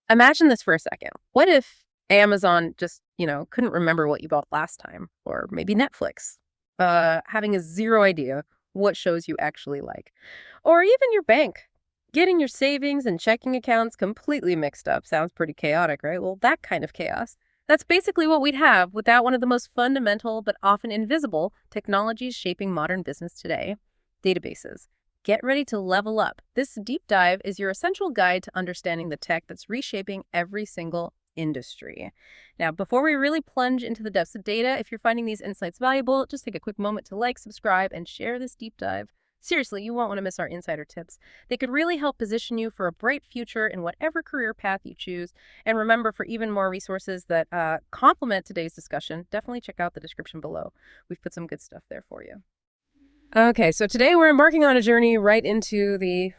Imagine this for a second. What if Amazon just, couldn't remember what you bought last time? Or maybe Netflix, having a zero idea what shows you actually like. Or even your bank, getting your savings and checking accounts completely mixed up. Sounds pretty chaotic, right? Well, that kind of chaos. That's basically what we'd have without one of the most fundamental but often invisible technologies shaping modern business today: databases. Get ready to level up. This deep dive is your essential guide to understanding the tech that's reshaping every single industry. Now, before we really plunge into the depths of data, if you're finding these insights valuable, just take a quick moment to like, subscribe, and share this deep dive. Seriously, you won't want to miss our insider tips. They could really help position you for a bright future in whatever career path you choose. And remember, for even more resources that complement today's discussion, definitely check out the description below. We've put some good stuff there for you. Okay, so today we're embarking on a journey right into the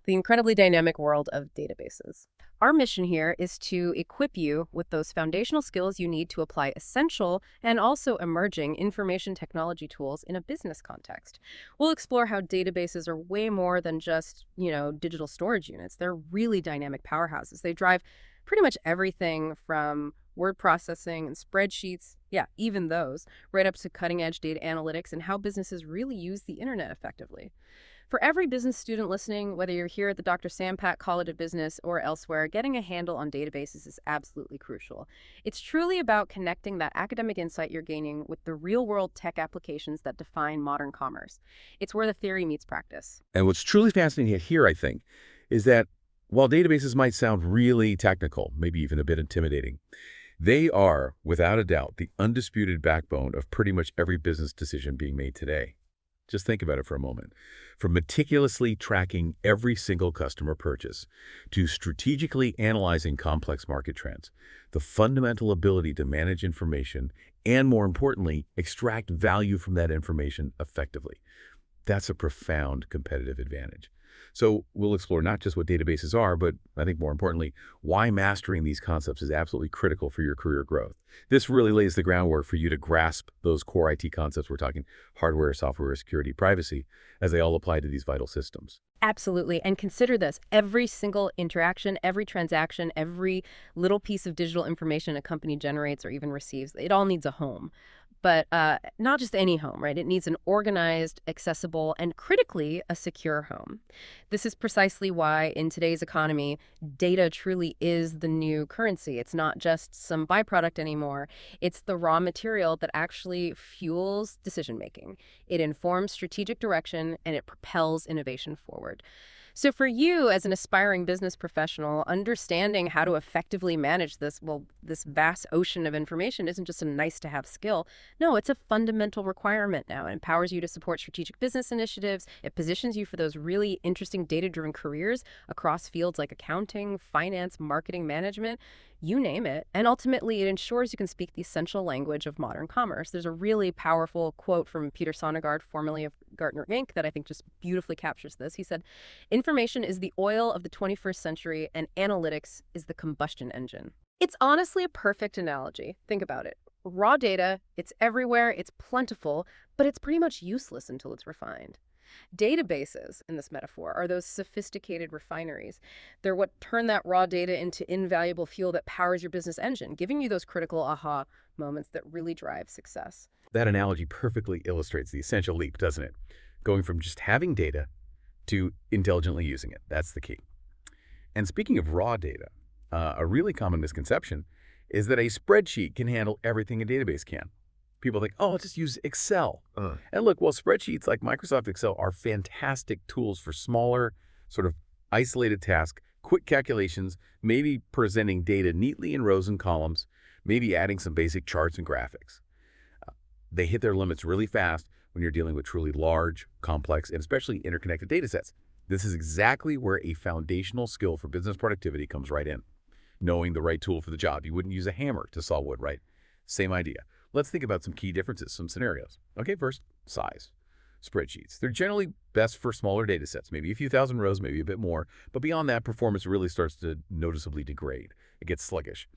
incredibly dynamic world of databases. Our mission here is to equip you with those foundational skills you need to apply essential and also emerging information technology tools in a business context. We'll explore how databases are way more than just, digital storage units. They're really dynamic powerhouses. They drive pretty much everything from word processing and spreadsheets, yeah, even those, right up to cutting-edge data analytics and how businesses really use the internet effectively. For every business student listening, whether you're here at the Dr. Ciampa College of Business or elsewhere, getting a handle on databases is absolutely crucial. It's truly about connecting that academic insight you're gaining with the real-world tech applications that define modern commerce. It's where the theory meets practice. And what's truly fascinating here, I think, is that while databases might sound really technical, maybe even a bit intimidating, they are, without a doubt, the undisputed backbone of pretty much every business decision being made today. Just think about it for a moment. From meticulously tracking every single customer purchase to strategically analyzing complex market trends, the fundamental ability to manage information and, more importantly, extract value from that information effectively. That's a profound competitive advantage. So we'll explore not just what databases are, but I think more importantly, why mastering these concepts is absolutely critical for your career growth. This really lays the groundwork for you to grasp those core IT concepts. We're talking hardware, software, security, privacy, as they all apply to these vital systems. Absolutely. And consider this. Every single interaction, every transaction, every little piece of digital information a company generates or even receives, it all needs a home. But not just any home, right? It needs an organized, accessible, and critically, a secure home. This is precisely why in today's economy, data truly is the new currency. It's not just some byproduct anymore. It's the raw material that actually fuels decision-making. It informs strategic direction, and it propels innovation forward. So for you as an aspiring business professional, understanding how to effectively manage this vast ocean of information isn't just a nice to have skill. No, it's a fundamental requirement now. It empowers you to support strategic business initiatives. It positions you for those really interesting data-driven careers across fields like accounting, finance, marketing, management, you name it. And ultimately, it ensures you can speak the essential language of modern commerce. There's a really powerful quote from Peter Sonnegaard, formerly of Gartner Inc., that I think just beautifully captures this. He said, "Information is the oil of the 21st century, and analytics is the combustion engine." It's honestly a perfect analogy. Think about it. Raw data, it's everywhere, it's plentiful, but it's pretty much useless until it's refined. Databases, in this metaphor, are those sophisticated refineries. They're what turn that raw data into invaluable fuel that powers your business engine, giving you those critical aha moments that really drive success. That analogy perfectly illustrates the essential leap, doesn't it? Going from just having data to intelligently using it. That's the key. And speaking of raw data, a really common misconception is that a spreadsheet can handle everything a database can. People think, oh, I'll just use Excel. And look, while spreadsheets like Microsoft Excel are fantastic tools for smaller, sort of isolated tasks, quick calculations, maybe presenting data neatly in rows and columns, maybe adding some basic charts and graphics. They hit their limits really fast when you're dealing with truly large, complex, and especially interconnected data sets. This is exactly where a foundational skill for business productivity comes right in. Knowing the right tool for the job. You wouldn't use a hammer to saw wood, right? Same idea. Let's think about some key differences, some scenarios. Okay, first, size. Spreadsheets. They're generally best for smaller data sets, maybe a few thousand rows, maybe a bit more. But beyond that, performance really starts to noticeably degrade. It gets sluggish.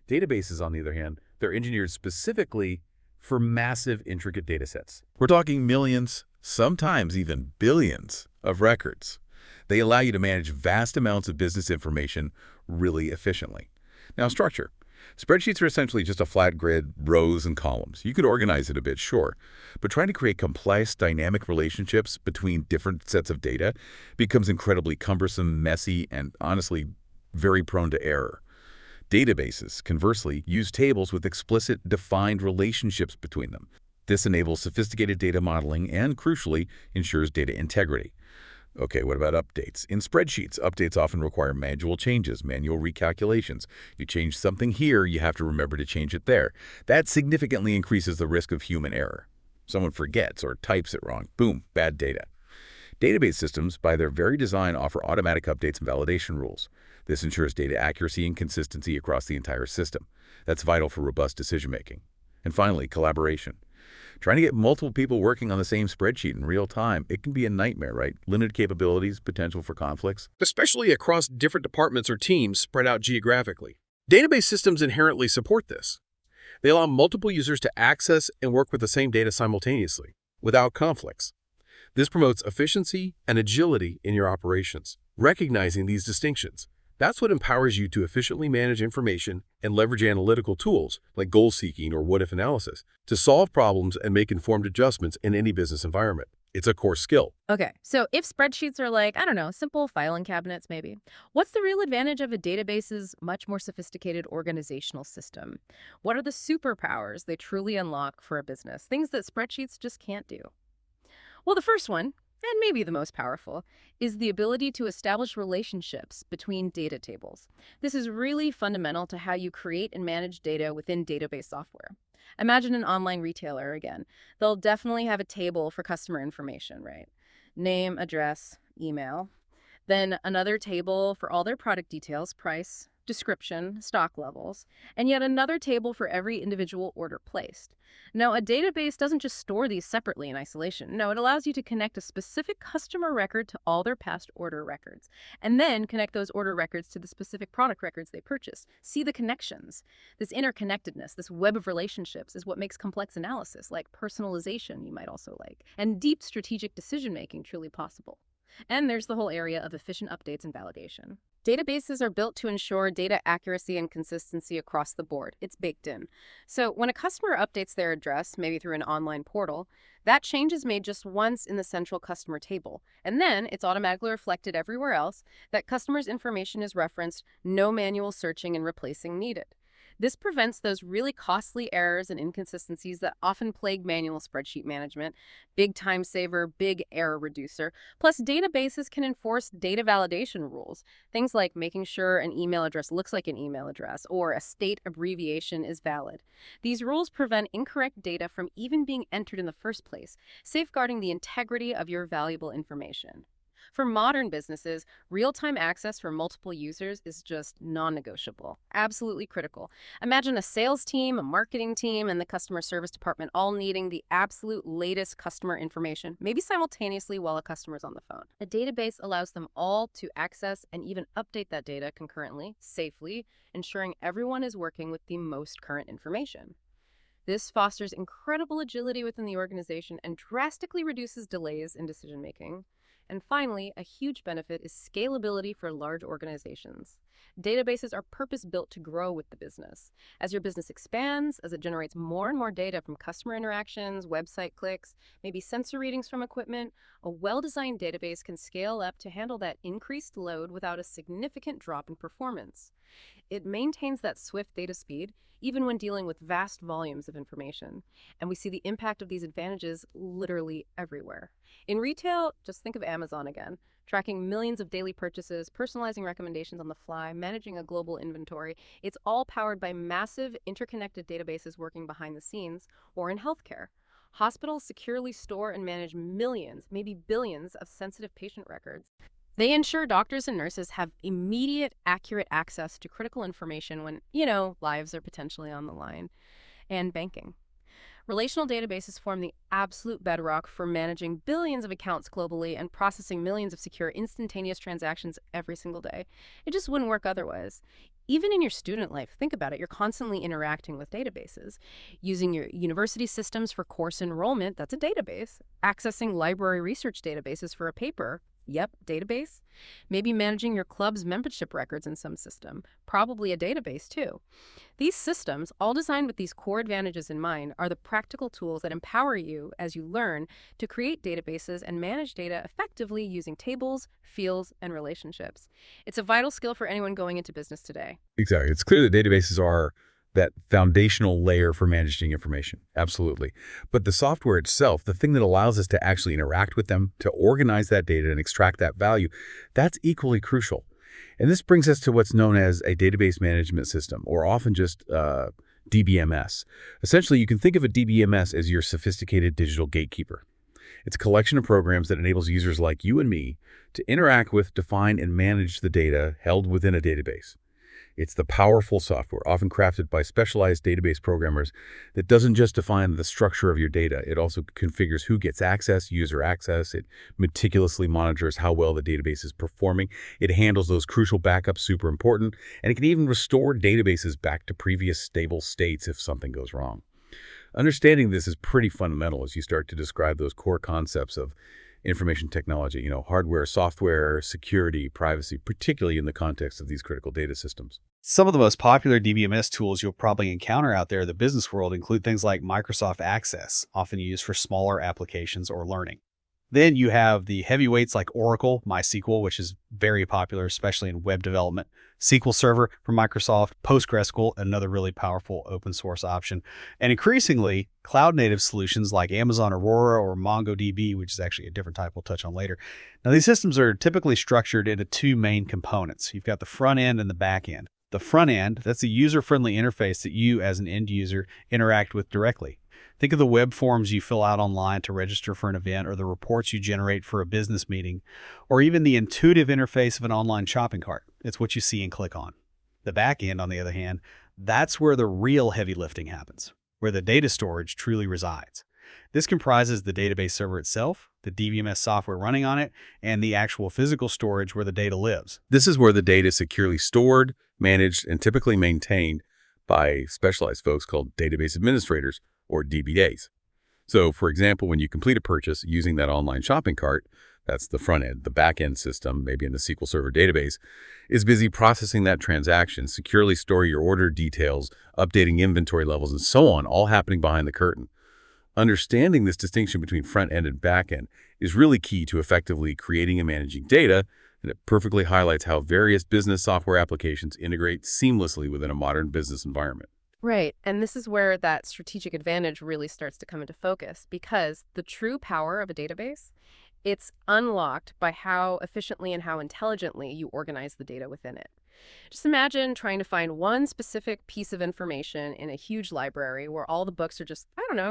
Databases, on the other hand, they're engineered specifically for massive, intricate data sets. We're talking millions, sometimes even billions of records. They allow you to manage vast amounts of business information really efficiently. Now, structure. Spreadsheets are essentially just a flat grid, rows and columns. You could organize it a bit, sure, but trying to create complex, dynamic relationships between different sets of data becomes incredibly cumbersome, messy, and honestly, very prone to error. Databases, conversely, use tables with explicit, defined relationships between them. This enables sophisticated data modeling and, crucially, ensures data integrity. Okay, what about updates? In spreadsheets, updates often require manual changes, manual recalculations. You change something here, you have to remember to change it there. That significantly increases the risk of human error. Someone forgets or types it wrong. Boom, bad data. Database systems, by their very design, offer automatic updates and validation rules. This ensures data accuracy and consistency across the entire system. That's vital for robust decision-making. And finally, collaboration. Trying to get multiple people working on the same spreadsheet in real time, it can be a nightmare, right? Limited capabilities, potential for conflicts. Especially across different departments or teams spread out geographically. Database systems inherently support this. They allow multiple users to access and work with the same data simultaneously, without conflicts. This promotes efficiency and agility in your operations. Recognizing these distinctions, that's what empowers you to efficiently manage information and leverage analytical tools like goal-seeking or what-if analysis to solve problems and make informed adjustments in any business environment. It's a core skill. Okay, so if spreadsheets are like, I don't know, simple filing cabinets maybe, what's the real advantage of a database's much more sophisticated organizational system? What are the superpowers they truly unlock for a business? Things that spreadsheets just can't do. Well, the first one, and maybe the most powerful, is the ability to establish relationships between data tables. This is really fundamental to how you create and manage data within database software. Imagine an online retailer again. They'll definitely have a table for customer information, right? Name, address, email. Then another table for all their product details, price, description, stock levels, and yet another table for every individual order placed. Now, a database doesn't just store these separately in isolation. No, it allows you to connect a specific customer record to all their past order records, and then connect those order records to the specific product records they purchased. See the connections. This interconnectedness, this web of relationships is what makes complex analysis, like personalization you might also like, and deep strategic decision-making truly possible. And there's the whole area of efficient updates and validation. Databases are built to ensure data accuracy and consistency across the board. It's baked in. So when a customer updates their address, maybe through an online portal, that change is made just once in the central customer table. And then it's automatically reflected everywhere else. That customer's information is referenced, no manual searching and replacing needed. This prevents those really costly errors and inconsistencies that often plague manual spreadsheet management. Big time saver, big error reducer. Plus, databases can enforce data validation rules. Things like making sure an email address looks like an email address or a state abbreviation is valid. These rules prevent incorrect data from even being entered in the first place, safeguarding the integrity of your valuable information. For modern businesses, real-time access for multiple users is just non-negotiable, absolutely critical. Imagine a sales team, a marketing team, and the customer service department all needing the absolute latest customer information, maybe simultaneously while a customer's on the phone. A database allows them all to access and even update that data concurrently, safely, ensuring everyone is working with the most current information. This fosters incredible agility within the organization and drastically reduces delays in decision-making. And finally, a huge benefit is scalability for large organizations. Databases are purpose-built to grow with the business. As your business expands, as it generates more and more data from customer interactions, website clicks, maybe sensor readings from equipment, a well-designed database can scale up to handle that increased load without a significant drop in performance. It maintains that swift data speed, even when dealing with vast volumes of information. And we see the impact of these advantages literally everywhere. In retail, just think of Amazon again. Tracking millions of daily purchases, personalizing recommendations on the fly, managing a global inventory. It's all powered by massive interconnected databases working behind the scenes. Or in healthcare, hospitals securely store and manage millions, maybe billions of sensitive patient records. They ensure doctors and nurses have immediate, accurate access to critical information when, lives are potentially on the line. And banking. Relational databases form the absolute bedrock for managing billions of accounts globally and processing millions of secure, instantaneous transactions every single day. It just wouldn't work otherwise. Even in your student life, think about it, you're constantly interacting with databases. Using your university systems for course enrollment, that's a database. Accessing library research databases for a paper, Yep, database. Maybe managing your club's membership records in some system. Probably a database, too. These systems, all designed with these core advantages in mind, are the practical tools that empower you as you learn to create databases and manage data effectively using tables, fields, and relationships. It's a vital skill for anyone going into business today. Exactly. It's clear that databases are that foundational layer for managing information. Absolutely. But the software itself, the thing that allows us to actually interact with them, to organize that data and extract that value, that's equally crucial. And this brings us to what's known as a database management system, or often just DBMS. Essentially, you can think of a DBMS as your sophisticated digital gatekeeper. It's a collection of programs that enables users like you and me to interact with, define, and manage the data held within a database. It's the powerful software, often crafted by specialized database programmers, that doesn't just define the structure of your data. It also configures who gets access, user access. It meticulously monitors how well the database is performing. It handles those crucial backups, super important, and it can even restore databases back to previous stable states if something goes wrong. Understanding this is pretty fundamental as you start to describe those core concepts of information technology, hardware, software, security, privacy, particularly in the context of these critical data systems. Some of the most popular DBMS tools you'll probably encounter out there in the business world include things like Microsoft Access, often used for smaller applications or learning. Then you have the heavyweights like Oracle, MySQL, which is very popular, especially in web development, SQL Server from Microsoft, PostgreSQL, another really powerful open source option, and increasingly cloud-native solutions like Amazon Aurora or MongoDB, which is actually a different type we'll touch on later. Now, these systems are typically structured into two main components. You've got the front end and the back end. The front end, that's a user-friendly interface that you as an end user interact with directly. Think of the web forms you fill out online to register for an event, or the reports you generate for a business meeting, or even the intuitive interface of an online shopping cart. It's what you see and click on. The back end, on the other hand, that's where the real heavy lifting happens, where the data storage truly resides. This comprises the database server itself, the DBMS software running on it, and the actual physical storage where the data lives. This is where the data is securely stored, managed, and typically maintained by specialized folks called database administrators, or DBAs. So, for example, when you complete a purchase using that online shopping cart, that's the front end. The back end system, maybe in the SQL Server database, is busy processing that transaction, securely storing your order details, updating inventory levels, and so on, all happening behind the curtain. Understanding this distinction between front end and back end is really key to effectively creating and managing data, and it perfectly highlights how various business software applications integrate seamlessly within a modern business environment. Right, and this is where that strategic advantage really starts to come into focus, because the true power of a database, it's unlocked by how efficiently and how intelligently you organize the data within it. Just imagine trying to find one specific piece of information in a huge library where all the books are just,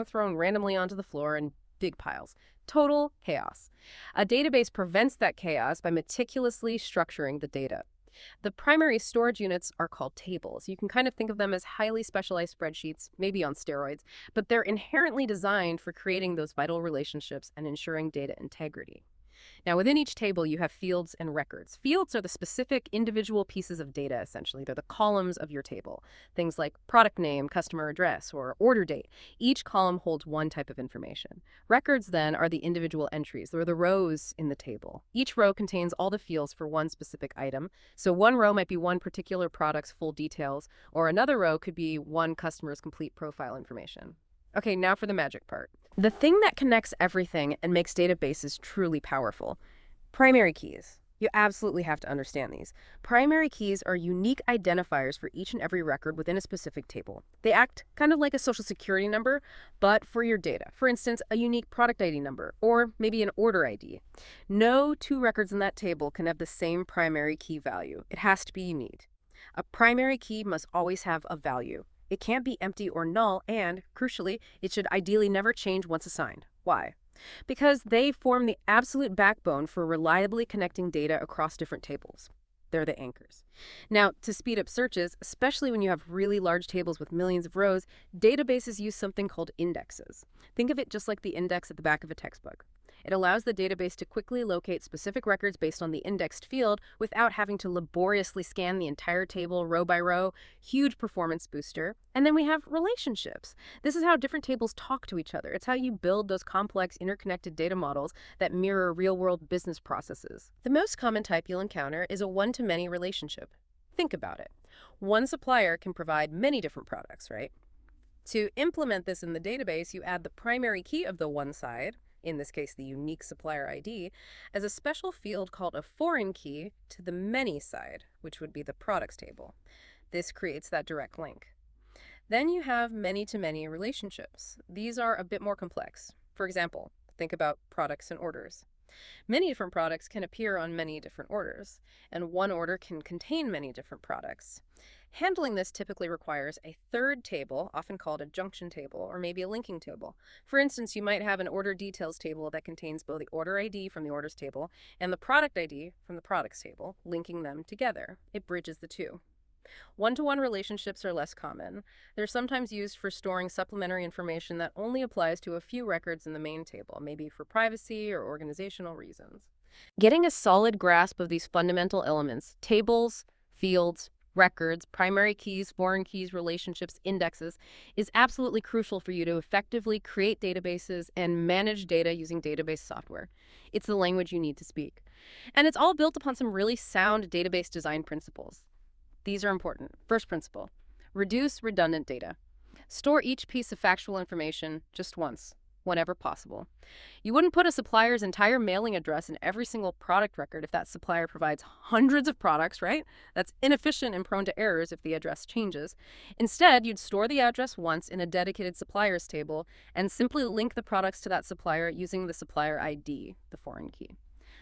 thrown randomly onto the floor in big piles. Total chaos. A database prevents that chaos by meticulously structuring the data. The primary storage units are called tables. You can kind of think of them as highly specialized spreadsheets, maybe on steroids, but they're inherently designed for creating those vital relationships and ensuring data integrity. Now, within each table, you have fields and records. Fields are the specific individual pieces of data, essentially. They're the columns of your table. Things like product name, customer address, or order date. Each column holds one type of information. Records, then, are the individual entries. They're the rows in the table. Each row contains all the fields for one specific item. So one row might be one particular product's full details, or another row could be one customer's complete profile information. Okay, now for the magic part. The thing that connects everything and makes databases truly powerful. Primary keys. You absolutely have to understand these. Primary keys are unique identifiers for each and every record within a specific table. They act kind of like a social security number, but for your data. For instance, a unique product ID number, or maybe an order ID. No two records in that table can have the same primary key value. It has to be unique. A primary key must always have a value. It can't be empty or null, and, crucially, it should ideally never change once assigned. Why? Because they form the absolute backbone for reliably connecting data across different tables. They're the anchors. Now, to speed up searches, especially when you have really large tables with millions of rows, databases use something called indexes. Think of it just like the index at the back of a textbook. It allows the database to quickly locate specific records based on the indexed field without having to laboriously scan the entire table row by row. Huge performance booster. And then we have relationships. This is how different tables talk to each other. It's how you build those complex interconnected data models that mirror real-world business processes. The most common type you'll encounter is a one-to-many relationship. Think about it. One supplier can provide many different products, right? To implement this in the database, you add the primary key of the one side, in this case the unique supplier ID, as a special field called a foreign key to the many side, which would be the products table. This creates that direct link. Then you have many-to-many relationships. These are a bit more complex. For example, think about products and orders. Many different products can appear on many different orders, and one order can contain many different products. Handling this typically requires a third table, often called a junction table, or maybe a linking table. For instance, you might have an order details table that contains both the order ID from the orders table and the product ID from the products table, linking them together. It bridges the two. One-to-one relationships are less common. They're sometimes used for storing supplementary information that only applies to a few records in the main table, maybe for privacy or organizational reasons. Getting a solid grasp of these fundamental elements, tables, fields, records, primary keys, foreign keys, relationships, indexes, is absolutely crucial for you to effectively create databases and manage data using database software. It's the language you need to speak. And it's all built upon some really sound database design principles. These are important. First principle, reduce redundant data. Store each piece of factual information just once, whenever possible. You wouldn't put a supplier's entire mailing address in every single product record if that supplier provides hundreds of products, right? That's inefficient and prone to errors if the address changes. Instead, you'd store the address once in a dedicated suppliers table and simply link the products to that supplier using the supplier ID, the foreign key.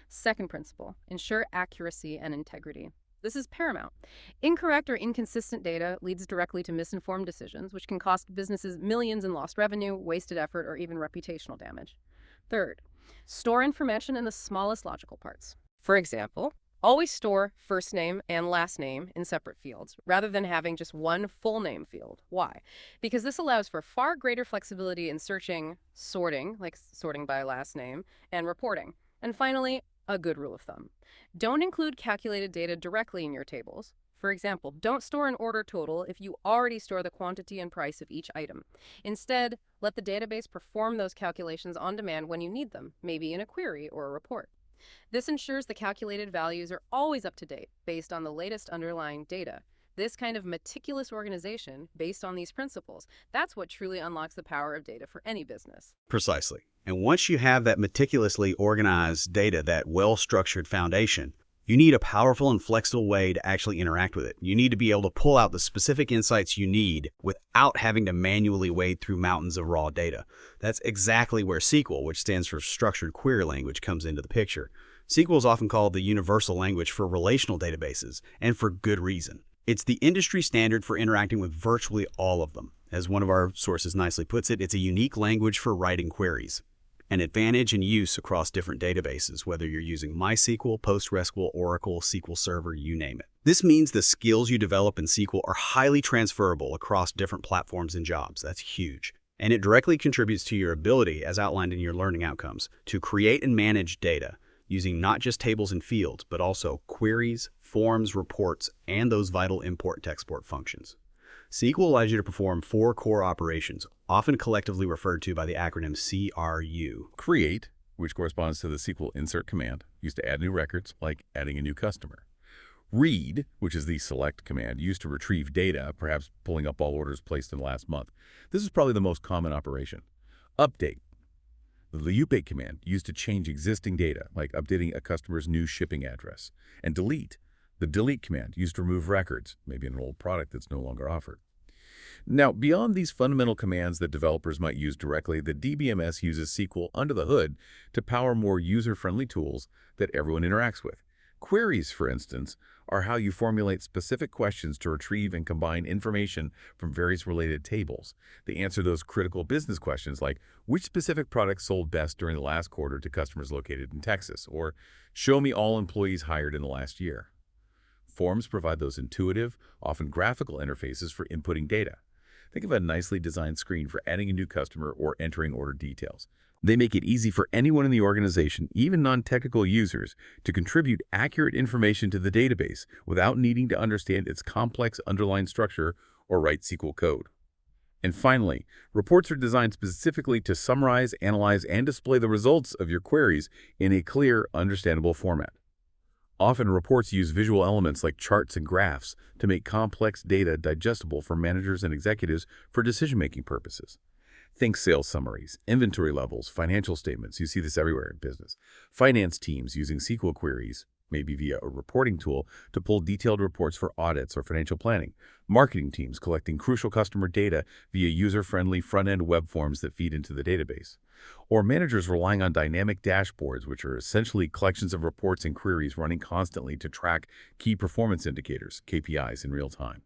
Second principle, ensure accuracy and integrity. This is paramount. Incorrect or inconsistent data leads directly to misinformed decisions, which can cost businesses millions in lost revenue, wasted effort, or even reputational damage. Third, store information in the smallest logical parts. For example, always store first name and last name in separate fields, rather than having just one full name field. Why? Because this allows for far greater flexibility in searching, sorting, like sorting by last name, and reporting. And finally, a good rule of thumb. Don't include calculated data directly in your tables. For example, don't store an order total if you already store the quantity and price of each item. Instead, let the database perform those calculations on demand when you need them, maybe in a query or a report. This ensures the calculated values are always up to date based on the latest underlying data. This kind of meticulous organization based on these principles, that's what truly unlocks the power of data for any business. Precisely. And once you have that meticulously organized data, that well-structured foundation, you need a powerful and flexible way to actually interact with it. You need to be able to pull out the specific insights you need without having to manually wade through mountains of raw data. That's exactly where SQL, which stands for Structured Query Language, comes into the picture. SQL is often called the universal language for relational databases, and for good reason. It's the industry standard for interacting with virtually all of them. As one of our sources nicely puts it, it's a unique language for writing queries. An advantage in use across different databases, whether you're using MySQL, PostgreSQL, Oracle, SQL Server, you name it. This means the skills you develop in SQL are highly transferable across different platforms and jobs. That's huge. And it directly contributes to your ability, as outlined in your learning outcomes, to create and manage data using not just tables and fields, but also queries, forms, reports, and those vital import and export functions. SQL allows you to perform 4 core operations, often collectively referred to by the acronym CRU. Create, which corresponds to the SQL insert command, used to add new records, like adding a new customer. Read, which is the select command, used to retrieve data, perhaps pulling up all orders placed in the last month. This is probably the most common operation. Update, the update command, used to change existing data, like updating a customer's new shipping address. And delete, the delete command, used to remove records, maybe an old product that's no longer offered. Now, beyond these fundamental commands that developers might use directly, the DBMS uses SQL under the hood to power more user-friendly tools that everyone interacts with. Queries, for instance, are how you formulate specific questions to retrieve and combine information from various related tables. They answer those critical business questions like, which specific product sold best during the last quarter to customers located in Texas? Or, show me all employees hired in the last year. Forms provide those intuitive, often graphical interfaces for inputting data. Think of a nicely designed screen for adding a new customer or entering order details. They make it easy for anyone in the organization, even non-technical users, to contribute accurate information to the database without needing to understand its complex underlying structure or write SQL code. And finally, reports are designed specifically to summarize, analyze, and display the results of your queries in a clear, understandable format. Often, reports use visual elements like charts and graphs to make complex data digestible for managers and executives for decision-making purposes. Think sales summaries, inventory levels, financial statements. You see this everywhere in business. Finance teams using SQL queries, maybe via a reporting tool, to pull detailed reports for audits or financial planning. Marketing teams collecting crucial customer data via user-friendly front-end web forms that feed into the database. Or managers relying on dynamic dashboards, which are essentially collections of reports and queries running constantly to track key performance indicators, KPIs, in real time.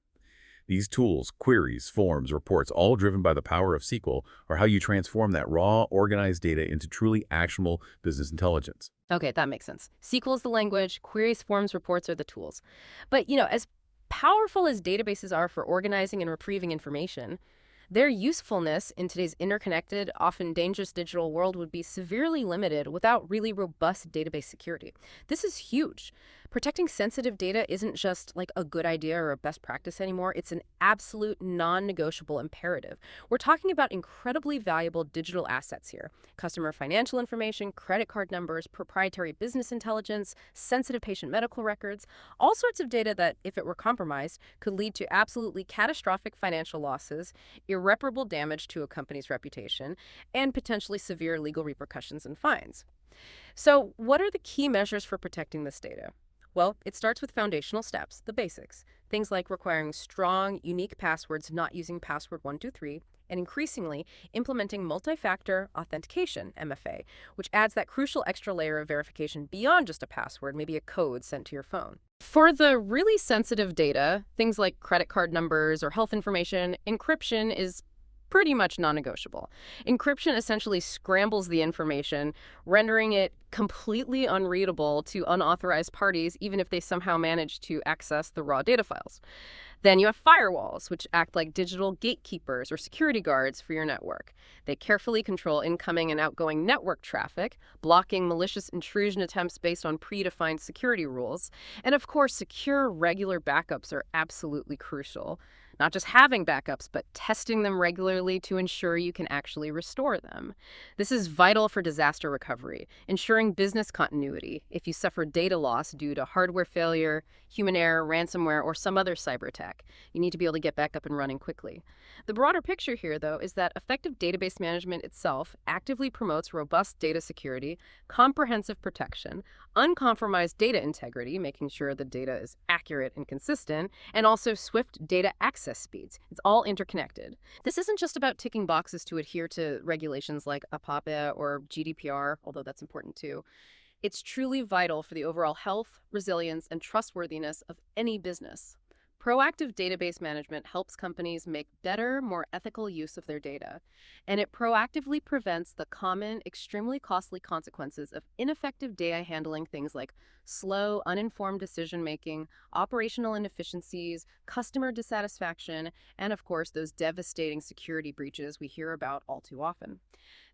These tools, queries, forms, reports, all driven by the power of SQL, are how you transform that raw, organized data into truly actionable business intelligence. Okay, that makes sense. SQL is the language, queries, forms, reports are the tools. But, as powerful as databases are for organizing and retrieving information, their usefulness in today's interconnected, often dangerous digital world would be severely limited without really robust database security. This is huge. Protecting sensitive data isn't just like a good idea or a best practice anymore. It's an absolute non-negotiable imperative. We're talking about incredibly valuable digital assets here. Customer financial information, credit card numbers, proprietary business intelligence, sensitive patient medical records, all sorts of data that, if it were compromised, could lead to absolutely catastrophic financial losses, irreparable damage to a company's reputation, and potentially severe legal repercussions and fines. So, what are the key measures for protecting this data? Well, it starts with foundational steps, the basics. Things like requiring strong, unique passwords, not using password 123, and increasingly implementing multi-factor authentication, MFA, which adds that crucial extra layer of verification beyond just a password, maybe a code sent to your phone. For the really sensitive data, things like credit card numbers or health information, encryption is pretty much non-negotiable. Encryption essentially scrambles the information, rendering it completely unreadable to unauthorized parties, even if they somehow manage to access the raw data files. Then you have firewalls, which act like digital gatekeepers or security guards for your network. They carefully control incoming and outgoing network traffic, blocking malicious intrusion attempts based on predefined security rules. And of course, secure, regular backups are absolutely crucial. Not just having backups, but testing them regularly to ensure you can actually restore them. This is vital for disaster recovery, ensuring business continuity if you suffer data loss due to hardware failure, human error, ransomware, or some other cyber attack. You need to be able to get back up and running quickly. The broader picture here, though, is that effective database management itself actively promotes robust data security, comprehensive protection, uncompromised data integrity, making sure the data is accurate and consistent, and also swift data access speeds. It's all interconnected. This isn't just about ticking boxes to adhere to regulations like APAPA or GDPR, although that's important too. It's truly vital for the overall health, resilience, and trustworthiness of any business. Proactive database management helps companies make better, more ethical use of their data, and it proactively prevents the common, extremely costly consequences of ineffective data handling, things like slow, uninformed decision-making, operational inefficiencies, customer dissatisfaction, and of course, those devastating security breaches we hear about all too often.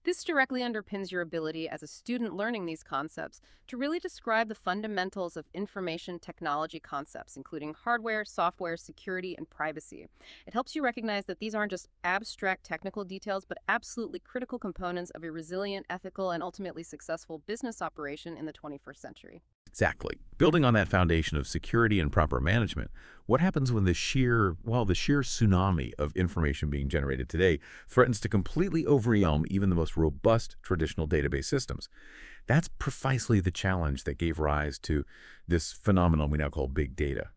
This directly underpins your ability as a student learning these concepts to really describe the fundamentals of information technology concepts, including hardware, software, security, and privacy. It helps you recognize that these aren't just abstract technical details, but absolutely critical components of a resilient, ethical, and ultimately successful business operation in the 21st century. Exactly. Building on that foundation of security and proper management, what happens when the sheer tsunami of information being generated today threatens to completely overwhelm even the most robust traditional database systems? That's precisely the challenge that gave rise to this phenomenon we now call big data.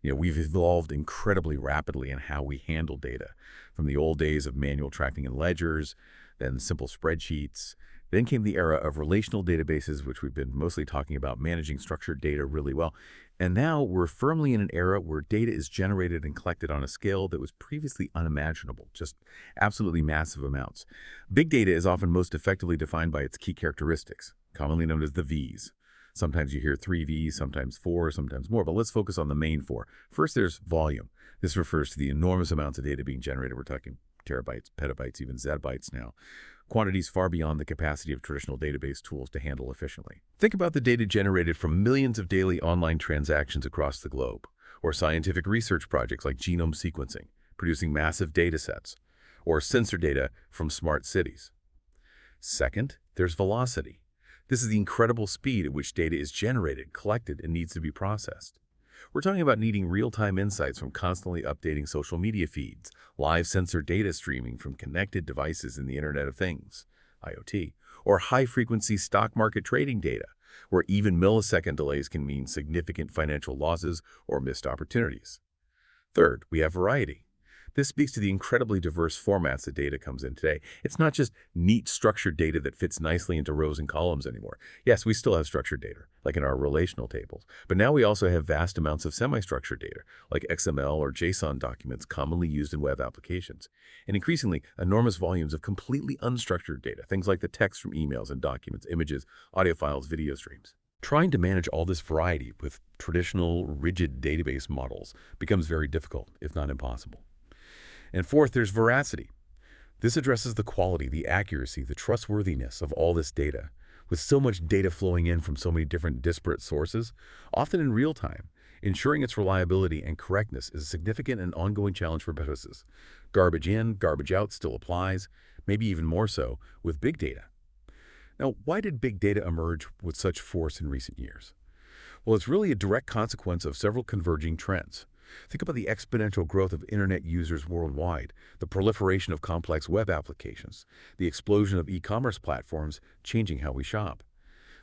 We've evolved incredibly rapidly in how we handle data, from the old days of manual tracking in ledgers, then simple spreadsheets. Then came the era of relational databases, which we've been mostly talking about managing structured data really well. And now we're firmly in an era where data is generated and collected on a scale that was previously unimaginable, just absolutely massive amounts. Big data is often most effectively defined by its key characteristics, commonly known as the V's. Sometimes you hear 3 V's, sometimes 4, sometimes more, but let's focus on the main 4. First, there's volume. This refers to the enormous amounts of data being generated. We're talking terabytes, petabytes, even zettabytes now. Quantities far beyond the capacity of traditional database tools to handle efficiently. Think about the data generated from millions of daily online transactions across the globe, or scientific research projects like genome sequencing, producing massive data sets, or sensor data from smart cities. Second, there's velocity. This is the incredible speed at which data is generated, collected, and needs to be processed. We're talking about needing real-time insights from constantly updating social media feeds, live sensor data streaming from connected devices in the Internet of Things, IoT, or high-frequency stock market trading data, where even millisecond delays can mean significant financial losses or missed opportunities. Third, we have variety. This speaks to the incredibly diverse formats that data comes in today. It's not just neat structured data that fits nicely into rows and columns anymore. Yes, we still have structured data, like in our relational tables, but now we also have vast amounts of semi-structured data, like XML or JSON documents commonly used in web applications, and increasingly enormous volumes of completely unstructured data, things like the text from emails and documents, images, audio files, video streams. Trying to manage all this variety with traditional, rigid database models becomes very difficult, if not impossible. And fourth, there's veracity. This addresses the quality, the accuracy, the trustworthiness of all this data. With so much data flowing in from so many different disparate sources, often in real time, ensuring its reliability and correctness is a significant and ongoing challenge for businesses. Garbage in, garbage out still applies, maybe even more so with big data. Now, why did big data emerge with such force in recent years? Well, it's really a direct consequence of several converging trends. Think about the exponential growth of internet users worldwide, the proliferation of complex web applications, the explosion of e-commerce platforms changing how we shop,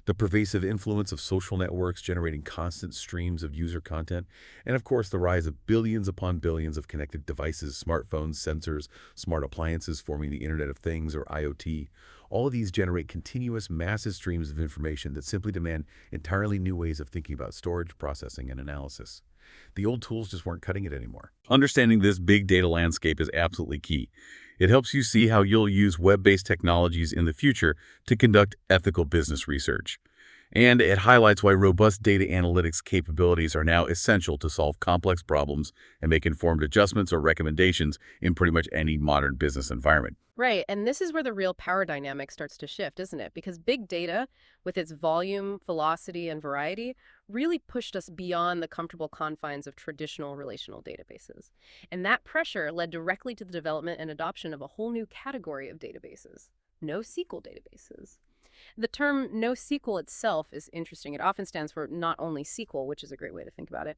the pervasive influence of social networks generating constant streams of user content, and of course the rise of billions upon billions of connected devices, smartphones, sensors, smart appliances forming the Internet of Things or IoT. All of these generate continuous, massive streams of information that simply demand entirely new ways of thinking about storage, processing, and analysis. The old tools just weren't cutting it anymore. Understanding this big data landscape is absolutely key. It helps you see how you'll use web-based technologies in the future to conduct ethical business research. And it highlights why robust data analytics capabilities are now essential to solve complex problems and make informed adjustments or recommendations in pretty much any modern business environment. Right, and this is where the real power dynamic starts to shift, isn't it? Because big data, with its volume, velocity, and variety, really pushed us beyond the comfortable confines of traditional relational databases. And that pressure led directly to the development and adoption of a whole new category of databases, NoSQL databases. The term NoSQL itself is interesting. It often stands for not only SQL, which is a great way to think about it.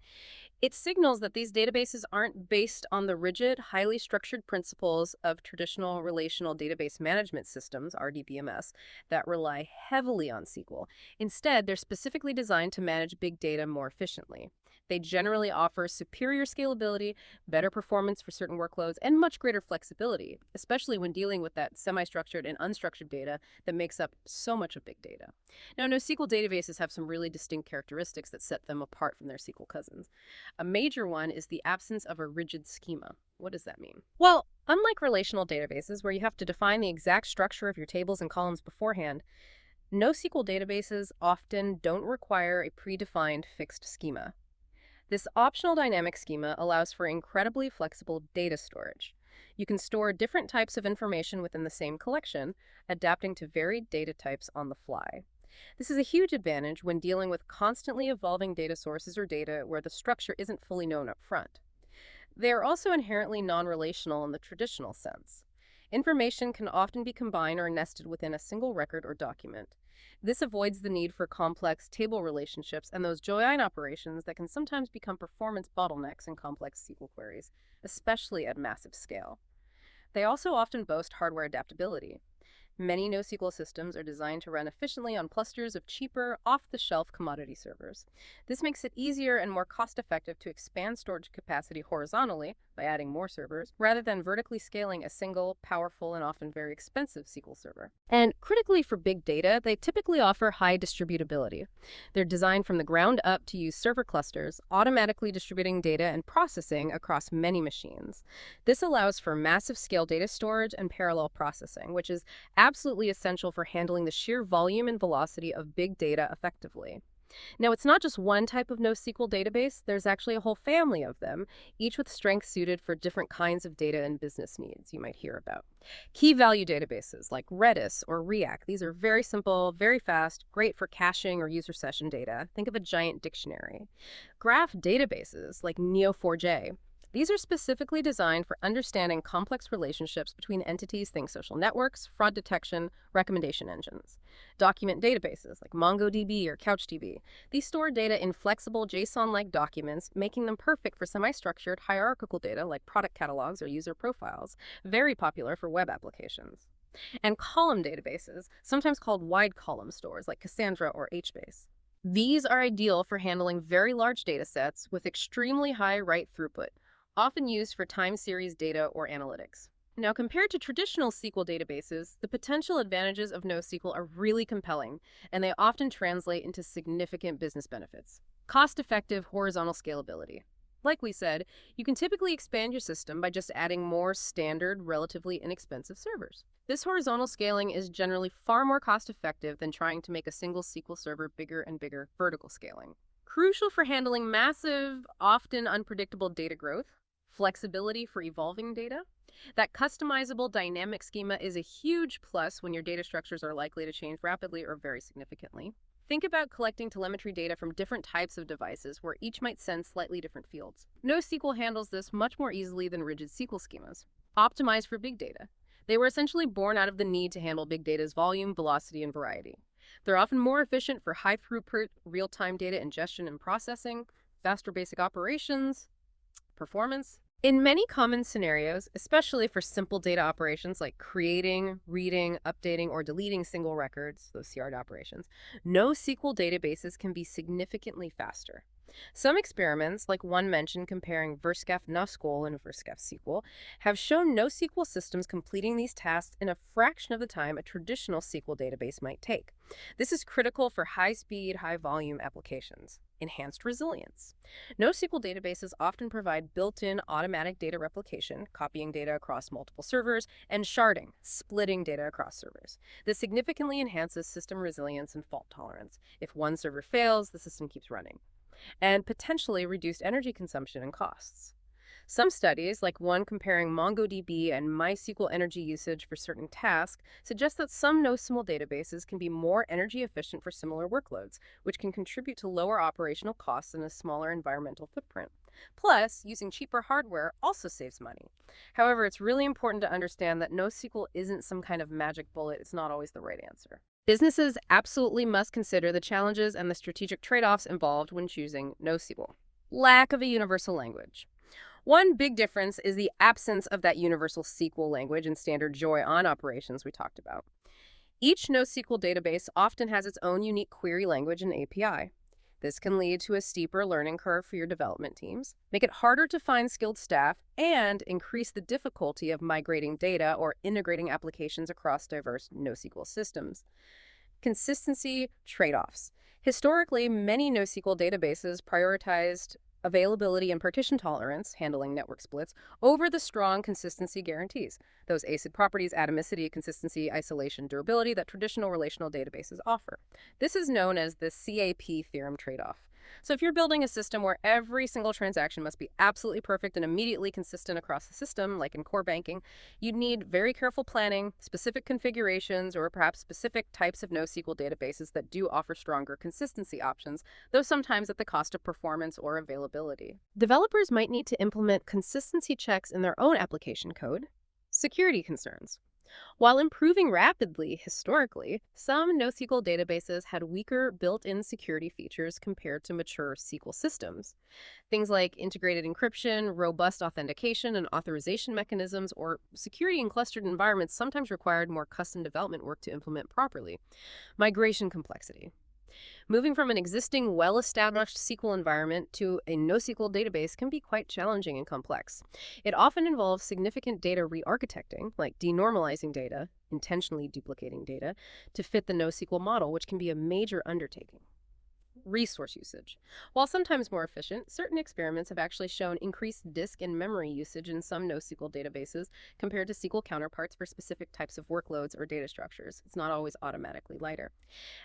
It signals that these databases aren't based on the rigid, highly structured principles of traditional relational database management systems, RDBMS, that rely heavily on SQL. Instead, they're specifically designed to manage big data more efficiently. They generally offer superior scalability, better performance for certain workloads, and much greater flexibility, especially when dealing with that semi-structured and unstructured data that makes up so much of big data. Now, NoSQL databases have some really distinct characteristics that set them apart from their SQL cousins. A major one is the absence of a rigid schema. What does that mean? Well, unlike relational databases where you have to define the exact structure of your tables and columns beforehand, NoSQL databases often don't require a predefined fixed schema. This optional dynamic schema allows for incredibly flexible data storage. You can store different types of information within the same collection, adapting to varied data types on the fly. This is a huge advantage when dealing with constantly evolving data sources or data where the structure isn't fully known up front. They are also inherently non-relational in the traditional sense. Information can often be combined or nested within a single record or document. This avoids the need for complex table relationships and those join operations that can sometimes become performance bottlenecks in complex SQL queries, especially at massive scale. They also often boast hardware adaptability. Many NoSQL systems are designed to run efficiently on clusters of cheaper, off-the-shelf commodity servers. This makes it easier and more cost-effective to expand storage capacity horizontally by adding more servers, rather than vertically scaling a single, powerful, and often very expensive SQL server. And critically for big data, they typically offer high distributability. They're designed from the ground up to use server clusters, automatically distributing data and processing across many machines. This allows for massive scale data storage and parallel processing, which is absolutely essential for handling the sheer volume and velocity of big data effectively. Now, it's not just one type of NoSQL database. There's actually a whole family of them, each with strengths suited for different kinds of data and business needs you might hear about. Key value databases like Redis or React. These are very simple, very fast, great for caching or user session data. Think of a giant dictionary. Graph databases like Neo4j. These are specifically designed for understanding complex relationships between entities, think social networks, fraud detection, recommendation engines. Document databases like MongoDB or CouchDB. These store data in flexible JSON-like documents, making them perfect for semi-structured hierarchical data like product catalogs or user profiles, very popular for web applications. And column databases, sometimes called wide column stores like Cassandra or HBase. These are ideal for handling very large data sets with extremely high write throughput, often used for time series data or analytics. Now, compared to traditional SQL databases, the potential advantages of NoSQL are really compelling, and they often translate into significant business benefits. Cost-effective horizontal scalability. Like we said, you can typically expand your system by just adding more standard, relatively inexpensive servers. This horizontal scaling is generally far more cost-effective than trying to make a single SQL server bigger and bigger vertical scaling. Crucial for handling massive, often unpredictable data growth, flexibility for evolving data. That customizable dynamic schema is a huge plus when your data structures are likely to change rapidly or very significantly. Think about collecting telemetry data from different types of devices where each might send slightly different fields. NoSQL handles this much more easily than rigid SQL schemas. Optimized for big data. They were essentially born out of the need to handle big data's volume, velocity, and variety. They're often more efficient for high throughput, real-time data ingestion and processing, faster basic operations, performance. In many common scenarios, especially for simple data operations like creating, reading, updating, or deleting single records, those CRD operations, NoSQL databases can be significantly faster. Some experiments, like one mentioned comparing Verskaf NoSQL and Verskaf SQL, have shown NoSQL systems completing these tasks in a fraction of the time a traditional SQL database might take. This is critical for high-speed, high-volume applications. Enhanced resilience. NoSQL databases often provide built-in automatic data replication, copying data across multiple servers, and sharding, splitting data across servers. This significantly enhances system resilience and fault tolerance. If one server fails, the system keeps running, and potentially reduced energy consumption and costs. Some studies, like one comparing MongoDB and MySQL energy usage for certain tasks, suggest that some NoSQL databases can be more energy efficient for similar workloads, which can contribute to lower operational costs and a smaller environmental footprint. Plus, using cheaper hardware also saves money. However, it's really important to understand that NoSQL isn't some kind of magic bullet. It's not always the right answer. Businesses absolutely must consider the challenges and the strategic trade-offs involved when choosing NoSQL. Lack of a universal language. One big difference is the absence of that universal SQL language and standard join-on operations we talked about. Each NoSQL database often has its own unique query language and API. This can lead to a steeper learning curve for your development teams, make it harder to find skilled staff, and increase the difficulty of migrating data or integrating applications across diverse NoSQL systems. Consistency trade-offs. Historically, many NoSQL databases prioritized availability and partition tolerance, handling network splits, over the strong consistency guarantees, those ACID properties, atomicity, consistency, isolation, durability that traditional relational databases offer. This is known as the CAP theorem trade-off. So if you're building a system where every single transaction must be absolutely perfect and immediately consistent across the system, like in core banking, you'd need very careful planning, specific configurations, or perhaps specific types of NoSQL databases that do offer stronger consistency options, though sometimes at the cost of performance or availability. Developers might need to implement consistency checks in their own application code. Security concerns. While improving rapidly historically, some NoSQL databases had weaker built-in security features compared to mature SQL systems. Things like integrated encryption, robust authentication, and authorization mechanisms, or security in clustered environments sometimes required more custom development work to implement properly. Migration complexity. Moving from an existing, well-established SQL environment to a NoSQL database can be quite challenging and complex. It often involves significant data re-architecting, like denormalizing data, intentionally duplicating data, to fit the NoSQL model, which can be a major undertaking. Resource usage. While sometimes more efficient, certain experiments have actually shown increased disk and memory usage in some NoSQL databases compared to SQL counterparts for specific types of workloads or data structures. It's not always automatically lighter.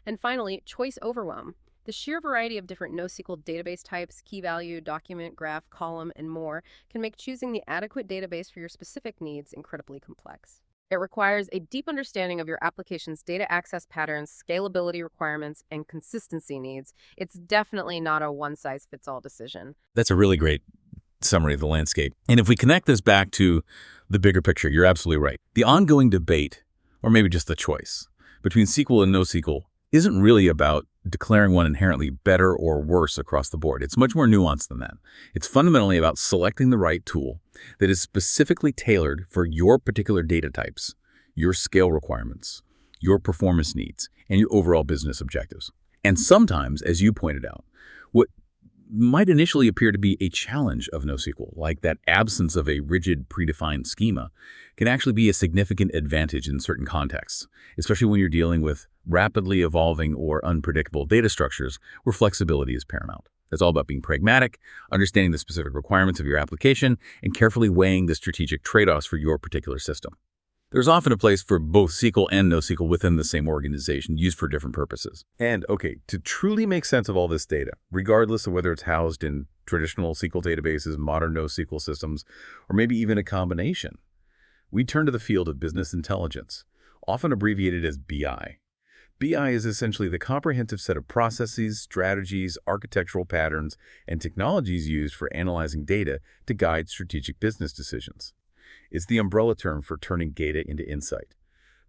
And finally, choice overwhelm. The sheer variety of different NoSQL database types, key value, document, graph, column, and more can make choosing the adequate database for your specific needs incredibly complex. It requires a deep understanding of your application's data access patterns, scalability requirements, and consistency needs. It's definitely not a one-size-fits-all decision. That's a really great summary of the landscape. And if we connect this back to the bigger picture, you're absolutely right. The ongoing debate, or maybe just the choice, between SQL and NoSQL isn't really about declaring one inherently better or worse across the board. It's much more nuanced than that. It's fundamentally about selecting the right tool that is specifically tailored for your particular data types, your scale requirements, your performance needs, and your overall business objectives. And sometimes, as you pointed out, what might initially appear to be a challenge of NoSQL, like that absence of a rigid predefined schema, can actually be a significant advantage in certain contexts, especially when you're dealing with rapidly evolving or unpredictable data structures where flexibility is paramount. It's all about being pragmatic, understanding the specific requirements of your application, and carefully weighing the strategic trade-offs for your particular system. There's often a place for both SQL and NoSQL within the same organization, used for different purposes. And, okay, to truly make sense of all this data, regardless of whether it's housed in traditional SQL databases, modern NoSQL systems, or maybe even a combination, we turn to the field of business intelligence, often abbreviated as BI. BI is essentially the comprehensive set of processes, strategies, architectural patterns, and technologies used for analyzing data to guide strategic business decisions. It's the umbrella term for turning data into insight.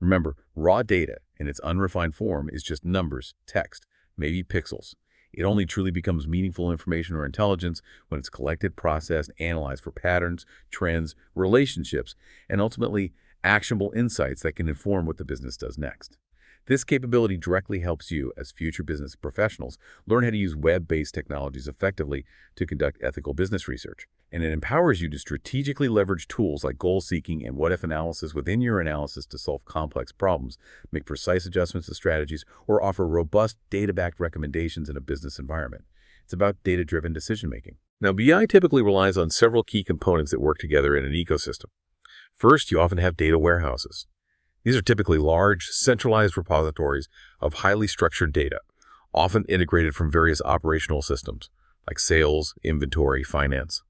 Remember, raw data in its unrefined form is just numbers, text, maybe pixels. It only truly becomes meaningful information or intelligence when it's collected, processed, analyzed for patterns, trends, relationships, and ultimately actionable insights that can inform what the business does next. This capability directly helps you, as future business professionals, learn how to use web-based technologies effectively to conduct ethical business research. And it empowers you to strategically leverage tools like goal-seeking and what-if analysis within your analysis to solve complex problems, make precise adjustments to strategies, or offer robust data-backed recommendations in a business environment. It's about data-driven decision-making. Now, BI typically relies on several key components that work together in an ecosystem. First, you often have data warehouses. These are typically large, centralized repositories of highly structured data, often integrated from various operational systems, like sales, inventory, finance.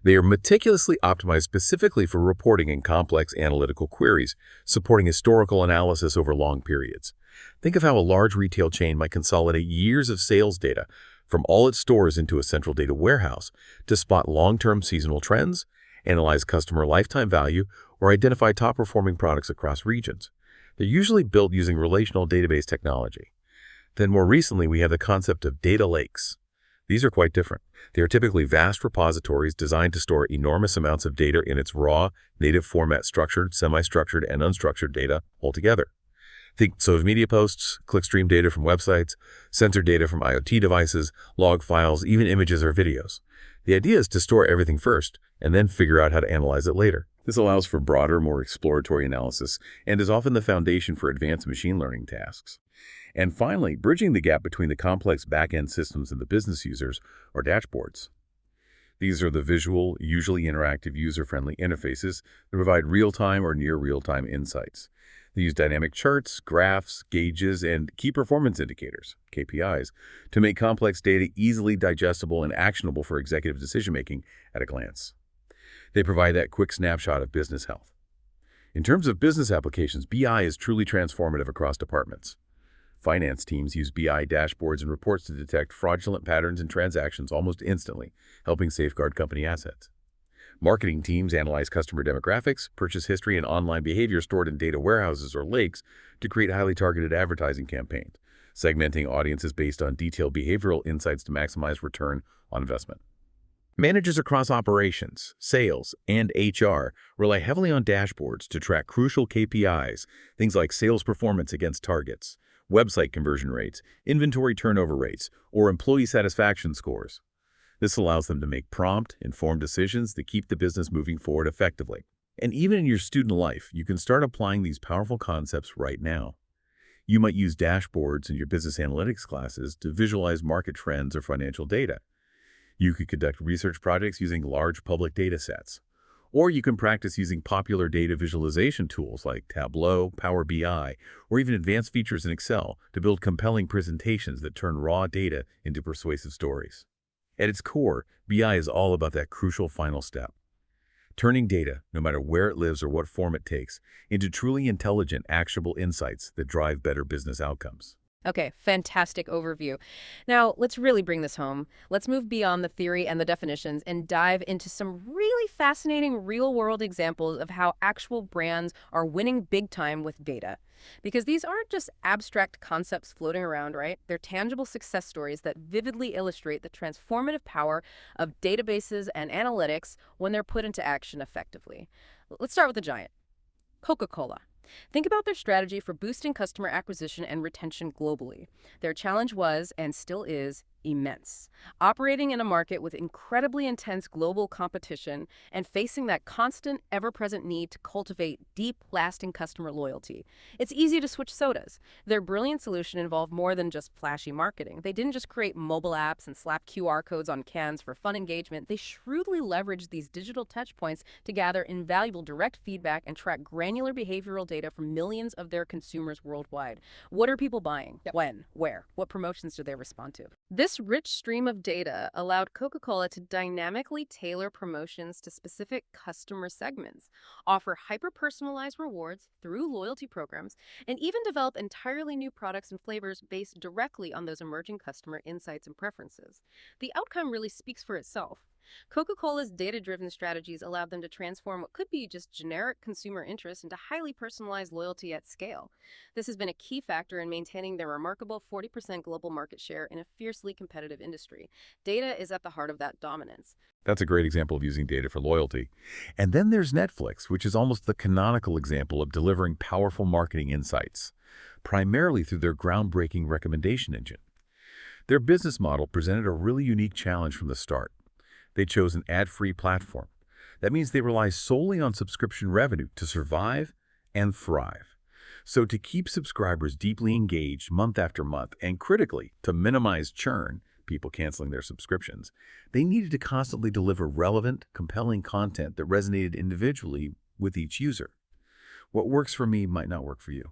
They are meticulously optimized specifically for reporting in complex analytical queries, supporting historical analysis over long periods. Think of how a large retail chain might consolidate years of sales data from all its stores into a central data warehouse to spot long-term seasonal trends, analyze customer lifetime value, or identify top-performing products across regions. They're usually built using relational database technology. Then more recently, we have the concept of data lakes. These are quite different. They are typically vast repositories designed to store enormous amounts of data in its raw, native format structured, semi-structured, and unstructured data altogether. Think social media posts, clickstream data from websites, sensor data from IoT devices, log files, even images or videos. The idea is to store everything first and then figure out how to analyze it later. This allows for broader, more exploratory analysis and is often the foundation for advanced machine learning tasks. And finally, bridging the gap between the complex back-end systems and the business users are dashboards. These are the visual, usually interactive, user-friendly interfaces that provide real-time or near real-time insights. They use dynamic charts, graphs, gauges, and key performance indicators, KPIs, to make complex data easily digestible and actionable for executive decision-making at a glance. They provide that quick snapshot of business health. In terms of business applications, BI is truly transformative across departments. Finance teams use BI dashboards and reports to detect fraudulent patterns in transactions almost instantly, helping safeguard company assets. Marketing teams analyze customer demographics, purchase history, and online behavior stored in data warehouses or lakes to create highly targeted advertising campaigns, segmenting audiences based on detailed behavioral insights to maximize return on investment. Managers across operations, sales, and HR rely heavily on dashboards to track crucial KPIs, things like sales performance against targets, website conversion rates, inventory turnover rates, or employee satisfaction scores. This allows them to make prompt, informed decisions that keep the business moving forward effectively. And even in your student life, you can start applying these powerful concepts right now. You might use dashboards in your business analytics classes to visualize market trends or financial data. You could conduct research projects using large public data sets, Or you can practice using popular data visualization tools like Tableau, Power BI, or even advanced features in Excel to build compelling presentations that turn raw data into persuasive stories. At its core, BI is all about that crucial final step, turning data, no matter where it lives or what form it takes, into truly intelligent, actionable insights that drive better business outcomes. Okay, fantastic overview. Now, let's really bring this home. Let's move beyond the theory and the definitions and dive into some really fascinating real-world examples of how actual brands are winning big time with data. Because these aren't just abstract concepts floating around, right? They're tangible success stories that vividly illustrate the transformative power of databases and analytics when they're put into action effectively. Let's start with the giant, Coca-Cola. Think about their strategy for boosting customer acquisition and retention globally. Their challenge was, and still is, immense. Operating in a market with incredibly intense global competition and facing that constant, ever-present need to cultivate deep, lasting customer loyalty. It's easy to switch sodas. Their brilliant solution involved more than just flashy marketing. They didn't just create mobile apps and slap QR codes on cans for fun engagement. They shrewdly leveraged these digital touchpoints to gather invaluable direct feedback and track granular behavioral data from millions of their consumers worldwide. What are people buying? Yep. When? Where? What promotions do they respond to? This rich stream of data allowed Coca-Cola to dynamically tailor promotions to specific customer segments, offer hyper-personalized rewards through loyalty programs, and even develop entirely new products and flavors based directly on those emerging customer insights and preferences. The outcome really speaks for itself. Coca-Cola's data-driven strategies allowed them to transform what could be just generic consumer interest into highly personalized loyalty at scale. This has been a key factor in maintaining their remarkable 40% global market share in a fiercely competitive industry. Data is at the heart of that dominance. That's a great example of using data for loyalty. And then there's Netflix, which is almost the canonical example of delivering powerful marketing insights, primarily through their groundbreaking recommendation engine. Their business model presented a really unique challenge from the start. They chose an ad-free platform. That means they rely solely on subscription revenue to survive and thrive. So to keep subscribers deeply engaged month after month, and critically, to minimize churn, people canceling their subscriptions, they needed to constantly deliver relevant, compelling content that resonated individually with each user. What works for me might not work for you.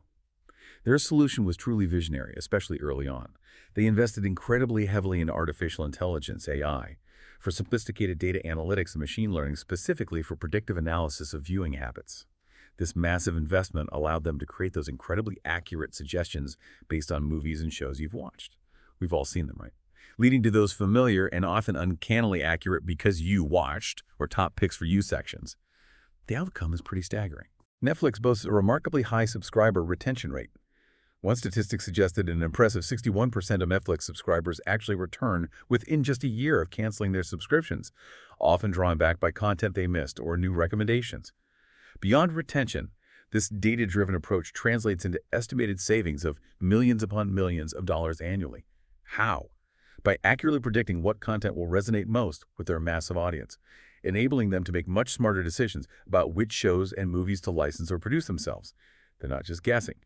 Their solution was truly visionary, especially early on. They invested incredibly heavily in artificial intelligence, AI, for sophisticated data analytics and machine learning, specifically for predictive analysis of viewing habits. This massive investment allowed them to create those incredibly accurate suggestions based on movies and shows you've watched. We've all seen them, right? Leading to those familiar and often uncannily accurate because you watched or top picks for you sections. The outcome is pretty staggering. Netflix boasts a remarkably high subscriber retention rate. One statistic suggested an impressive 61% of Netflix subscribers actually return within just a year of canceling their subscriptions, often drawn back by content they missed or new recommendations. Beyond retention, this data-driven approach translates into estimated savings of millions upon millions of dollars annually. How? By accurately predicting what content will resonate most with their massive audience, enabling them to make much smarter decisions about which shows and movies to license or produce themselves. They're not just guessing.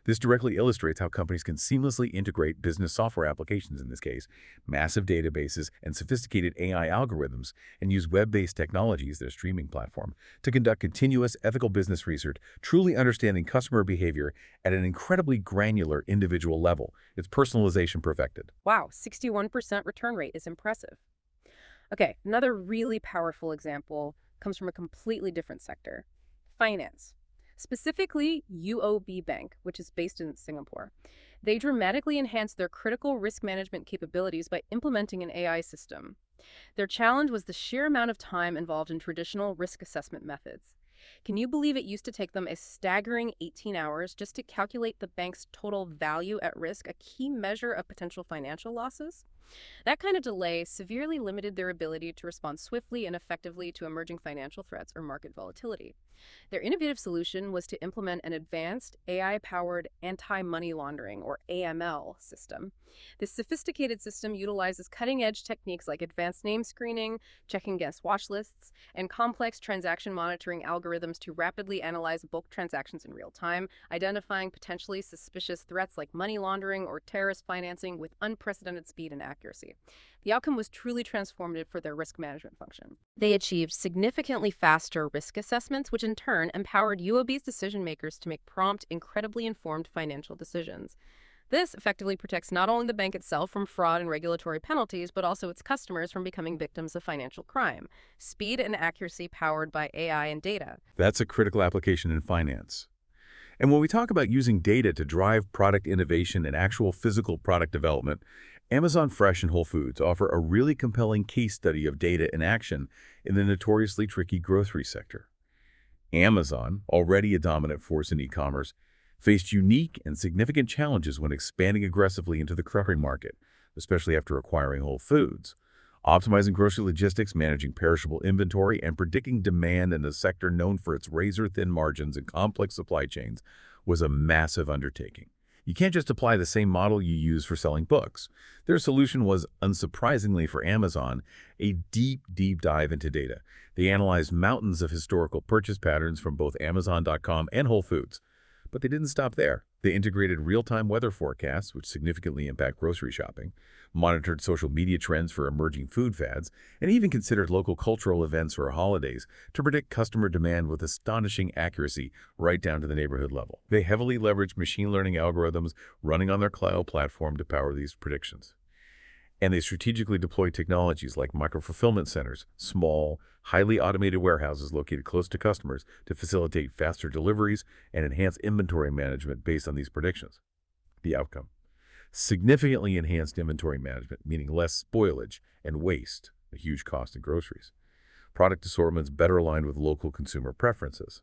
This directly illustrates how companies can seamlessly integrate business software applications, in this case, massive databases and sophisticated AI algorithms, and use web-based technologies, their streaming platform, to conduct continuous ethical business research, truly understanding customer behavior at an incredibly granular individual level. It's personalization perfected. Wow, 61% return rate is impressive. Okay, another really powerful example comes from a completely different sector, finance. Specifically, UOB Bank, which is based in Singapore. They dramatically enhanced their critical risk management capabilities by implementing an AI system. Their challenge was the sheer amount of time involved in traditional risk assessment methods. Can you believe it used to take them a staggering 18 hours just to calculate the bank's total value at risk, a key measure of potential financial losses? That kind of delay severely limited their ability to respond swiftly and effectively to emerging financial threats or market volatility. Their innovative solution was to implement an advanced AI-powered anti-money laundering, or AML, system. This sophisticated system utilizes cutting-edge techniques like advanced name screening, checking against watch lists, and complex transaction monitoring algorithms to rapidly analyze bulk transactions in real time, identifying potentially suspicious threats like money laundering or terrorist financing with unprecedented speed and accuracy. The outcome was truly transformative for their risk management function. They achieved significantly faster risk assessments, which in turn empowered UOB's decision makers to make prompt, incredibly informed financial decisions. This effectively protects not only the bank itself from fraud and regulatory penalties, but also its customers from becoming victims of financial crime. Speed and accuracy powered by AI and data. That's a critical application in finance. And when we talk about using data to drive product innovation and actual physical product development, Amazon Fresh and Whole Foods offer a really compelling case study of data in action in the notoriously tricky grocery sector. Amazon, already a dominant force in e-commerce, faced unique and significant challenges when expanding aggressively into the grocery market, especially after acquiring Whole Foods. Optimizing grocery logistics, managing perishable inventory, and predicting demand in a sector known for its razor-thin margins and complex supply chains was a massive undertaking. You can't just apply the same model you use for selling books. Their solution was, unsurprisingly for Amazon, a deep dive into data. They analyzed mountains of historical purchase patterns from both Amazon.com and Whole Foods. But they didn't stop there. They integrated real-time weather forecasts, which significantly impact grocery shopping, monitored social media trends for emerging food fads, and even considered local cultural events or holidays to predict customer demand with astonishing accuracy right down to the neighborhood level. They heavily leveraged machine learning algorithms running on their cloud platform to power these predictions. And they strategically deployed technologies like micro-fulfillment centers, small, highly automated warehouses located close to customers to facilitate faster deliveries and enhance inventory management based on these predictions. The outcome: significantly enhanced inventory management, meaning less spoilage and waste, a huge cost in groceries. Product assortments better aligned with local consumer preferences.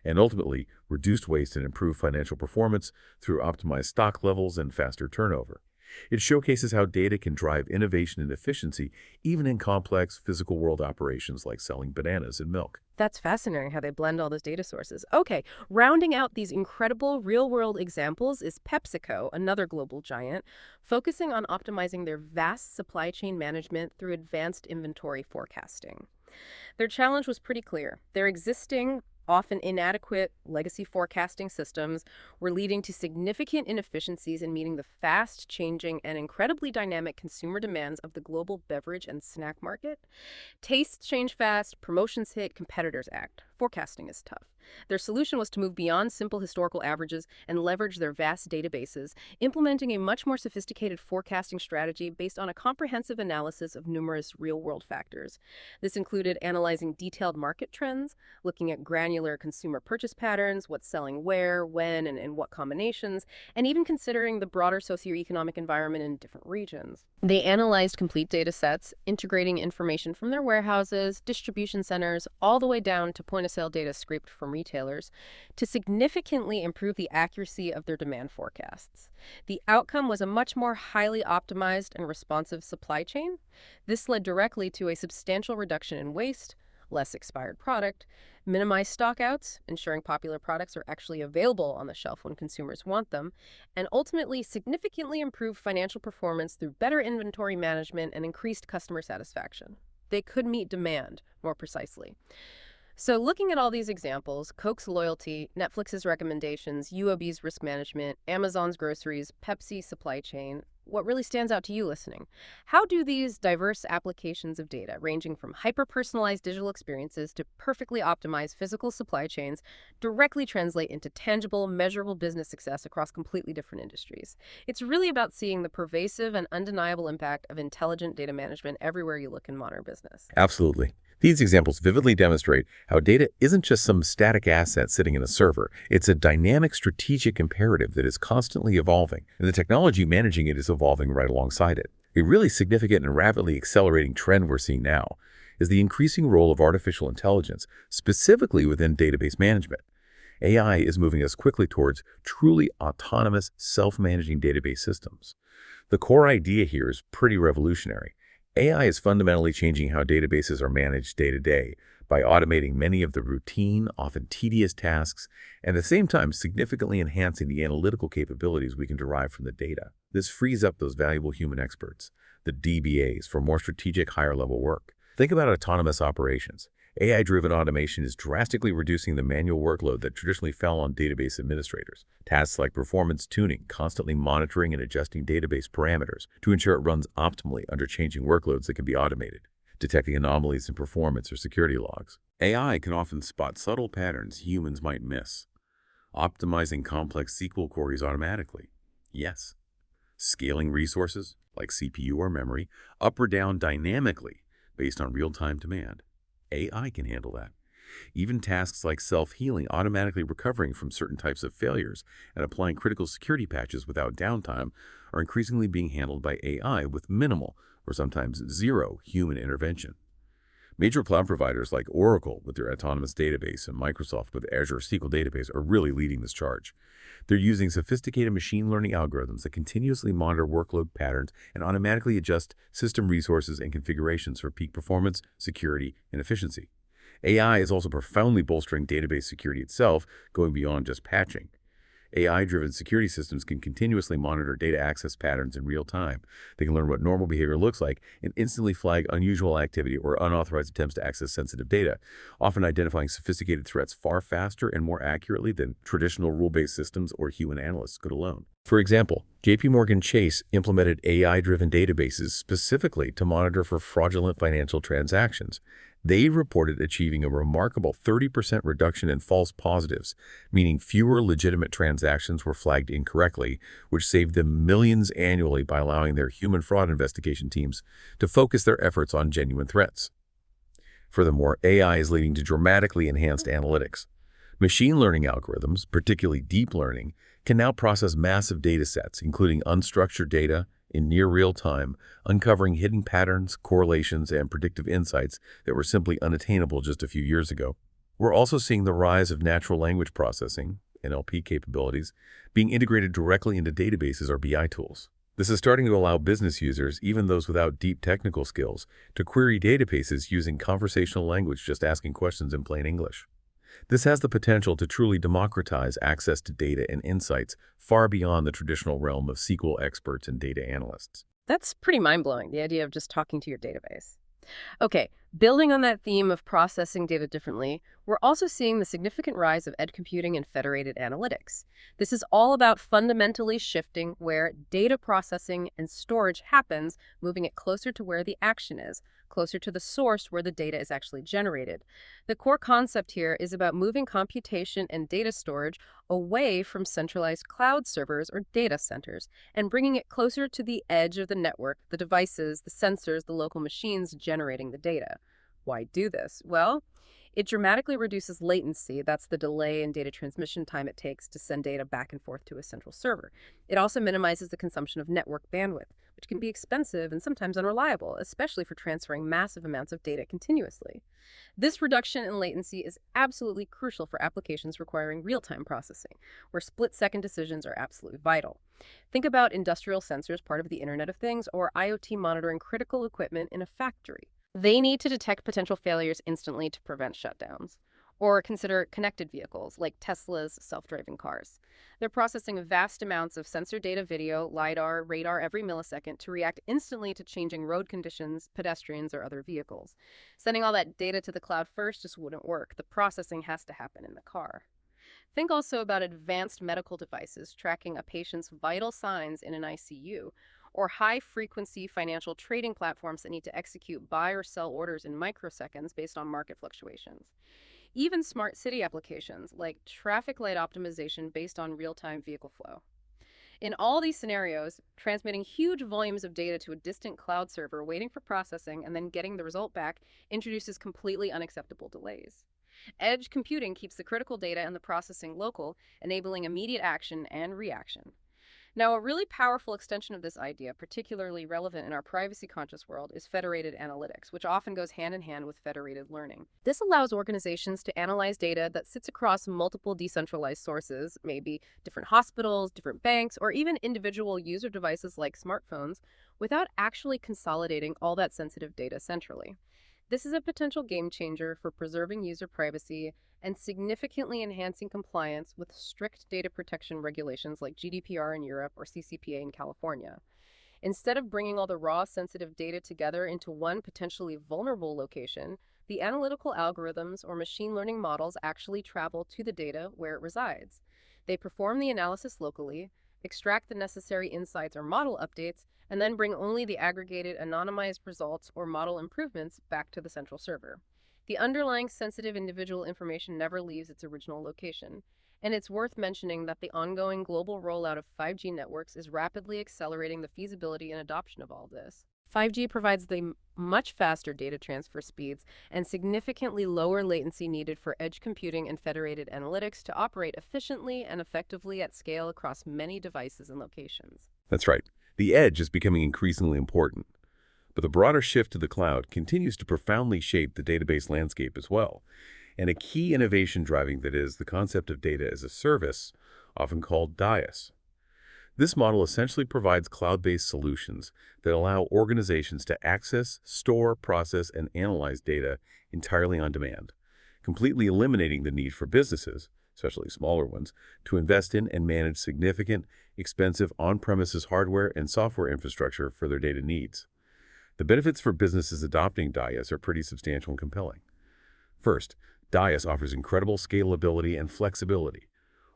And ultimately, reduced waste and improved financial performance through optimized stock levels and faster turnover. It showcases how data can drive innovation and efficiency, even in complex physical world operations like selling bananas and milk. That's fascinating how they blend all those data sources. Okay, rounding out these incredible real-world examples is PepsiCo, another global giant, focusing on optimizing their vast supply chain management through advanced inventory forecasting. Their challenge was pretty clear. Their existing, often inadequate legacy forecasting systems were leading to significant inefficiencies in meeting the fast-changing and incredibly dynamic consumer demands of the global beverage and snack market. Tastes change fast, promotions hit, competitors act. Forecasting is tough. Their solution was to move beyond simple historical averages and leverage their vast databases, implementing a much more sophisticated forecasting strategy based on a comprehensive analysis of numerous real-world factors. This included analyzing detailed market trends, looking at granular consumer purchase patterns, what's selling where, when, and in what combinations, and even considering the broader socioeconomic environment in different regions. They analyzed complete data sets, integrating information from their warehouses, distribution centers, all the way down to point-of-sale data scraped from retailers to significantly improve the accuracy of their demand forecasts. The outcome was a much more highly optimized and responsive supply chain. This led directly to a substantial reduction in waste, less expired product, minimized stockouts, ensuring popular products are actually available on the shelf when consumers want them, and ultimately significantly improved financial performance through better inventory management and increased customer satisfaction. They could meet demand more precisely. So looking at all these examples, Coke's loyalty, Netflix's recommendations, UOB's risk management, Amazon's groceries, Pepsi supply chain, what really stands out to you listening? How do these diverse applications of data, ranging from hyper-personalized digital experiences to perfectly optimized physical supply chains, directly translate into tangible, measurable business success across completely different industries? It's really about seeing the pervasive and undeniable impact of intelligent data management everywhere you look in modern business. Absolutely. These examples vividly demonstrate how data isn't just some static asset sitting in a server. It's a dynamic strategic imperative that is constantly evolving, and the technology managing it is evolving right alongside it. A really significant and rapidly accelerating trend we're seeing now is the increasing role of artificial intelligence, specifically within database management. AI is moving us quickly towards truly autonomous, self-managing database systems. The core idea here is pretty revolutionary. AI is fundamentally changing how databases are managed day to day by automating many of the routine, often tedious tasks, and at the same time significantly enhancing the analytical capabilities we can derive from the data. This frees up those valuable human experts, the DBAs, for more strategic, higher-level work. Think about autonomous operations. AI-driven automation is drastically reducing the manual workload that traditionally fell on database administrators. Tasks like performance tuning, constantly monitoring and adjusting database parameters to ensure it runs optimally under changing workloads that can be automated. Detecting anomalies in performance or security logs. AI can often spot subtle patterns humans might miss. Optimizing complex SQL queries automatically. Yes. Scaling resources, like CPU or memory, up or down dynamically based on real-time demand. AI can handle that. Even tasks like self-healing, automatically recovering from certain types of failures, and applying critical security patches without downtime are increasingly being handled by AI with minimal or sometimes zero human intervention. Major cloud providers like Oracle with their autonomous database and Microsoft with Azure SQL database are really leading this charge. They're using sophisticated machine learning algorithms that continuously monitor workload patterns and automatically adjust system resources and configurations for peak performance, security, and efficiency. AI is also profoundly bolstering database security itself, going beyond just patching. AI-driven security systems can continuously monitor data access patterns in real time. They can learn what normal behavior looks like and instantly flag unusual activity or unauthorized attempts to access sensitive data, often identifying sophisticated threats far faster and more accurately than traditional rule-based systems or human analysts could alone. For example, JPMorgan Chase implemented AI-driven databases specifically to monitor for fraudulent financial transactions. They reported achieving a remarkable 30% reduction in false positives, meaning fewer legitimate transactions were flagged incorrectly, which saved them millions annually by allowing their human fraud investigation teams to focus their efforts on genuine threats. Furthermore, AI is leading to dramatically enhanced analytics. Machine learning algorithms, particularly deep learning, can now process massive data sets, including unstructured data, in near real time, uncovering hidden patterns, correlations, and predictive insights that were simply unattainable just a few years ago. We're also seeing the rise of natural language processing, NLP capabilities, being integrated directly into databases or BI tools. This is starting to allow business users, even those without deep technical skills, to query databases using conversational language, just asking questions in plain English. This has the potential to truly democratize access to data and insights far beyond the traditional realm of SQL experts and data analysts. That's pretty mind-blowing, the idea of just talking to your database. Okay, building on that theme of processing data differently, we're also seeing the significant rise of edge computing and federated analytics. This is all about fundamentally shifting where data processing and storage happens, moving it closer to where the action is, closer to the source where the data is actually generated. The core concept here is about moving computation and data storage away from centralized cloud servers or data centers and bringing it closer to the edge of the network, the devices, the sensors, the local machines generating the data. Why do this? Well, it dramatically reduces latency. That's the delay in data transmission time it takes to send data back and forth to a central server. It also minimizes the consumption of network bandwidth, which can be expensive and sometimes unreliable, especially for transferring massive amounts of data continuously. This reduction in latency is absolutely crucial for applications requiring real-time processing, where split-second decisions are absolutely vital. Think about industrial sensors, part of the Internet of Things, or IoT monitoring critical equipment in a factory. They need to detect potential failures instantly to prevent shutdowns. Or consider connected vehicles, like Tesla's self-driving cars. They're processing vast amounts of sensor data, video, LiDAR, radar every millisecond to react instantly to changing road conditions, pedestrians, or other vehicles. Sending all that data to the cloud first just wouldn't work. The processing has to happen in the car. Think also about advanced medical devices tracking a patient's vital signs in an ICU, or high-frequency financial trading platforms that need to execute buy or sell orders in microseconds based on market fluctuations. Even smart city applications like traffic light optimization based on real-time vehicle flow. In all these scenarios, transmitting huge volumes of data to a distant cloud server, waiting for processing, and then getting the result back introduces completely unacceptable delays. Edge computing keeps the critical data and the processing local, enabling immediate action and reaction. Now, a really powerful extension of this idea, particularly relevant in our privacy-conscious world, is federated analytics, which often goes hand in hand with federated learning. This allows organizations to analyze data that sits across multiple decentralized sources, maybe different hospitals, different banks, or even individual user devices like smartphones, without actually consolidating all that sensitive data centrally. This is a potential game changer for preserving user privacy and significantly enhancing compliance with strict data protection regulations like GDPR in Europe or CCPA in California. Instead of bringing all the raw sensitive data together into one potentially vulnerable location, The analytical algorithms or machine learning models actually travel to the data where it resides. They perform the analysis locally, extract the necessary insights or model updates, and then bring only the aggregated anonymized results or model improvements back to the central server. The underlying sensitive individual information never leaves its original location. And it's worth mentioning that the ongoing global rollout of 5G networks is rapidly accelerating the feasibility and adoption of all this. 5G provides the much faster data transfer speeds and significantly lower latency needed for edge computing and federated analytics to operate efficiently and effectively at scale across many devices and locations. That's right. The edge is becoming increasingly important. But the broader shift to the cloud continues to profoundly shape the database landscape as well. And a key innovation driving that is the concept of data as a service, often called DIAS. This model essentially provides cloud-based solutions that allow organizations to access, store, process, and analyze data entirely on demand, completely eliminating the need for businesses, especially smaller ones, to invest in and manage significant, expensive on-premises hardware and software infrastructure for their data needs. The benefits for businesses adopting DIAS are pretty substantial and compelling. First, DIAS offers incredible scalability and flexibility.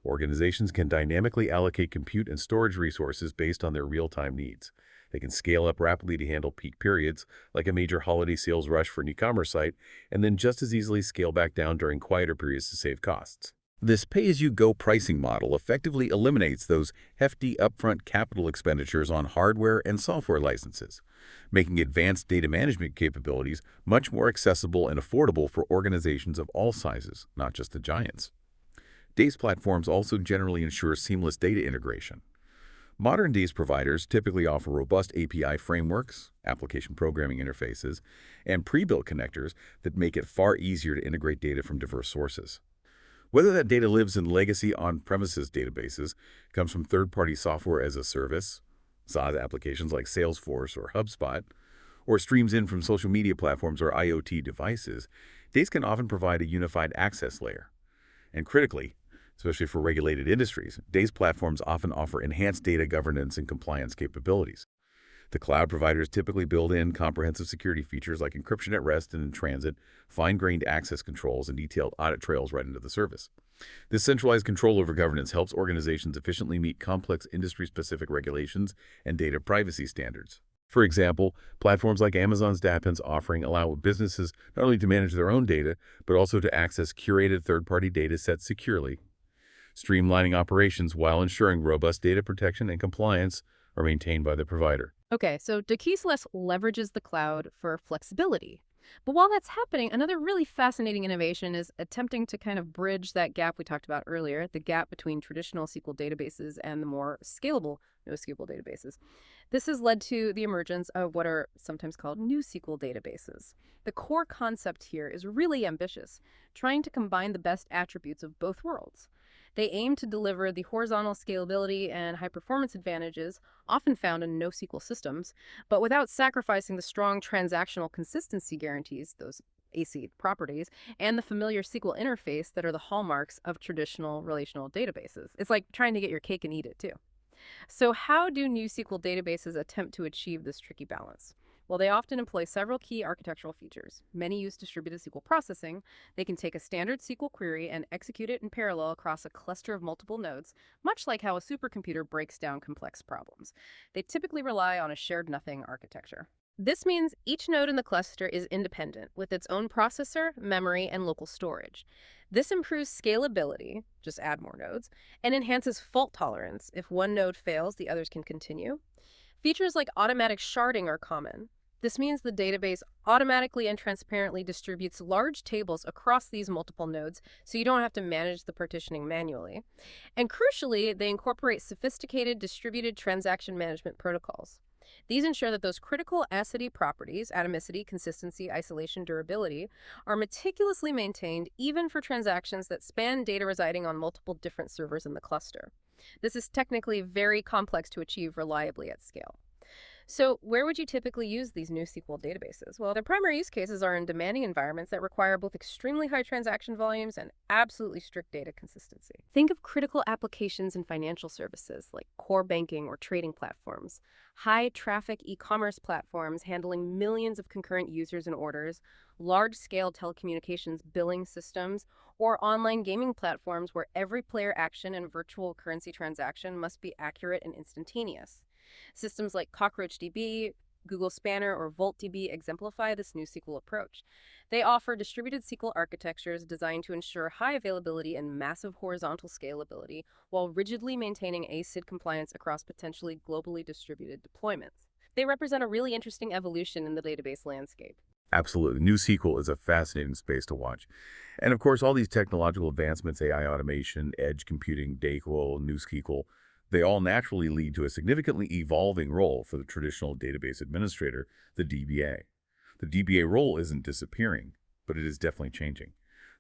Organizations can dynamically allocate compute and storage resources based on their real-time needs. They can scale up rapidly to handle peak periods, like a major holiday sales rush for an e-commerce site, and then just as easily scale back down during quieter periods to save costs. This pay-as-you-go pricing model effectively eliminates those hefty upfront capital expenditures on hardware and software licenses, making advanced data management capabilities much more accessible and affordable for organizations of all sizes, not just the giants. DAS platforms also generally ensure seamless data integration. Modern DAS providers typically offer robust API frameworks, application programming interfaces, and pre-built connectors that make it far easier to integrate data from diverse sources. Whether that data lives in legacy on-premises databases, comes from third-party software as a service, SaaS applications like Salesforce or HubSpot, or streams in from social media platforms or IoT devices, DAS can often provide a unified access layer. And critically, especially for regulated industries, DAS platforms often offer enhanced data governance and compliance capabilities. The cloud providers typically build in comprehensive security features like encryption at rest and in transit, fine-grained access controls, and detailed audit trails right into the service. This centralized control over governance helps organizations efficiently meet complex industry-specific regulations and data privacy standards. For example, platforms like Amazon's DAPN's offering allow businesses not only to manage their own data, but also to access curated third-party data sets securely, streamlining operations while ensuring robust data protection and compliance are maintained by the provider. Okay, so H.Schuessler leverages the cloud for flexibility. But while that's happening, another really fascinating innovation is attempting to kind of bridge that gap we talked about earlier, the gap between traditional SQL databases and the more scalable NoSQL databases. This has led to the emergence of what are sometimes called new SQL databases. The core concept here is really ambitious, trying to combine the best attributes of both worlds. They aim to deliver the horizontal scalability and high-performance advantages often found in NoSQL systems, but without sacrificing the strong transactional consistency guarantees, those AC properties, and the familiar SQL interface that are the hallmarks of traditional relational databases. It's like trying to get your cake and eat it, too. So how do new SQL databases attempt to achieve this tricky balance? Well, they often employ several key architectural features. Many use distributed SQL processing. They can take a standard SQL query and execute it in parallel across a cluster of multiple nodes, much like how a supercomputer breaks down complex problems. They typically rely on a shared nothing architecture. This means each node in the cluster is independent, with its own processor, memory, and local storage. This improves scalability, just add more nodes, and enhances fault tolerance. If one node fails, the others can continue. Features like automatic sharding are common. This means the database automatically and transparently distributes large tables across these multiple nodes, so you don't have to manage the partitioning manually. And crucially, they incorporate sophisticated distributed transaction management protocols. These ensure that those critical ACID properties, atomicity, consistency, isolation, durability, are meticulously maintained even for transactions that span data residing on multiple different servers in the cluster. This is technically very complex to achieve reliably at scale. So where would you typically use these new SQL databases? Well, their primary use cases are in demanding environments that require both extremely high transaction volumes and absolutely strict data consistency. Think of critical applications in financial services like core banking or trading platforms, high traffic e-commerce platforms handling millions of concurrent users and orders, large-scale telecommunications billing systems, or online gaming platforms where every player action and virtual currency transaction must be accurate and instantaneous. Systems like CockroachDB, Google Spanner, or VaultDB exemplify this new SQL approach. They offer distributed SQL architectures designed to ensure high availability and massive horizontal scalability while rigidly maintaining ACID compliance across potentially globally distributed deployments. They represent a really interesting evolution in the database landscape. Absolutely. NewSQL is a fascinating space to watch. And of course, all these technological advancements, AI automation, edge computing, DayQuil, NewSQL, they all naturally lead to a significantly evolving role for the traditional database administrator, the DBA. The DBA role isn't disappearing, but it is definitely changing.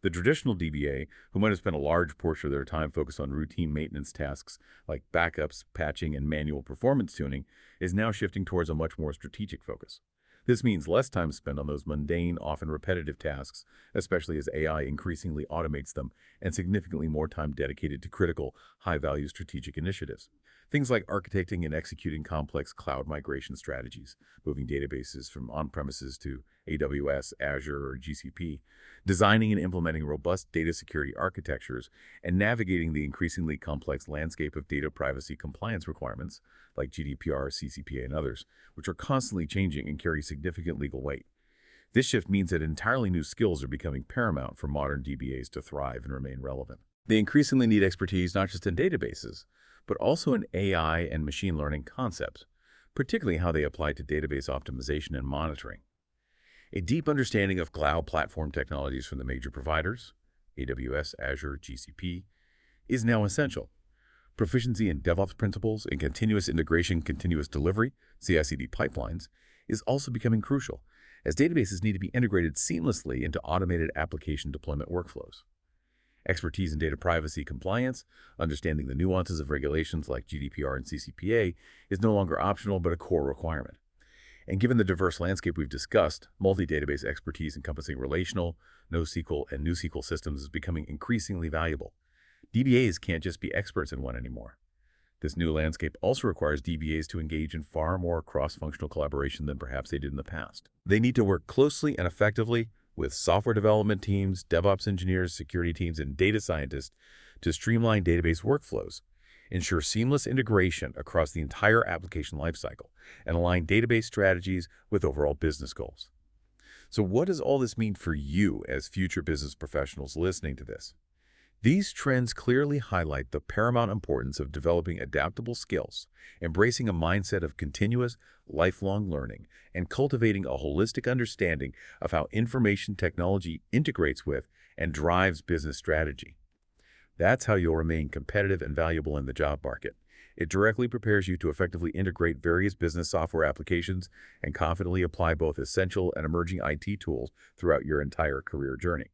The traditional DBA, who might have spent a large portion of their time focused on routine maintenance tasks like backups, patching, and manual performance tuning, is now shifting towards a much more strategic focus. This means less time spent on those mundane, often repetitive tasks, especially as AI increasingly automates them, and significantly more time dedicated to critical, high-value strategic initiatives. Things like architecting and executing complex cloud migration strategies, moving databases from on-premises to AWS, Azure, or GCP, designing and implementing robust data security architectures, and navigating the increasingly complex landscape of data privacy compliance requirements, like GDPR, CCPA, and others, which are constantly changing and carry significant legal weight. This shift means that entirely new skills are becoming paramount for modern DBAs to thrive and remain relevant. They increasingly need expertise not just in databases, but also in AI and machine learning concepts, particularly how they apply to database optimization and monitoring. A deep understanding of cloud platform technologies from the major providers, AWS, Azure, GCP, is now essential. Proficiency in DevOps principles and continuous integration, continuous delivery, CI/CD pipelines, is also becoming crucial, as databases need to be integrated seamlessly into automated application deployment workflows. Expertise in data privacy compliance, understanding the nuances of regulations like GDPR and CCPA, is no longer optional but a core requirement. And given the diverse landscape we've discussed, multi-database expertise encompassing relational, NoSQL, and NewSQL systems is becoming increasingly valuable. DBAs can't just be experts in one anymore. This new landscape also requires DBAs to engage in far more cross-functional collaboration than perhaps they did in the past. They need to work closely and effectively with software development teams, DevOps engineers, security teams, and data scientists to streamline database workflows, ensure seamless integration across the entire application lifecycle, and align database strategies with overall business goals. So what does all this mean for you as future business professionals listening to this? These trends clearly highlight the paramount importance of developing adaptable skills, embracing a mindset of continuous, lifelong learning, and cultivating a holistic understanding of how information technology integrates with and drives business strategy. That's how you'll remain competitive and valuable in the job market. It directly prepares you to effectively integrate various business software applications and confidently apply both essential and emerging IT tools throughout your entire career journey.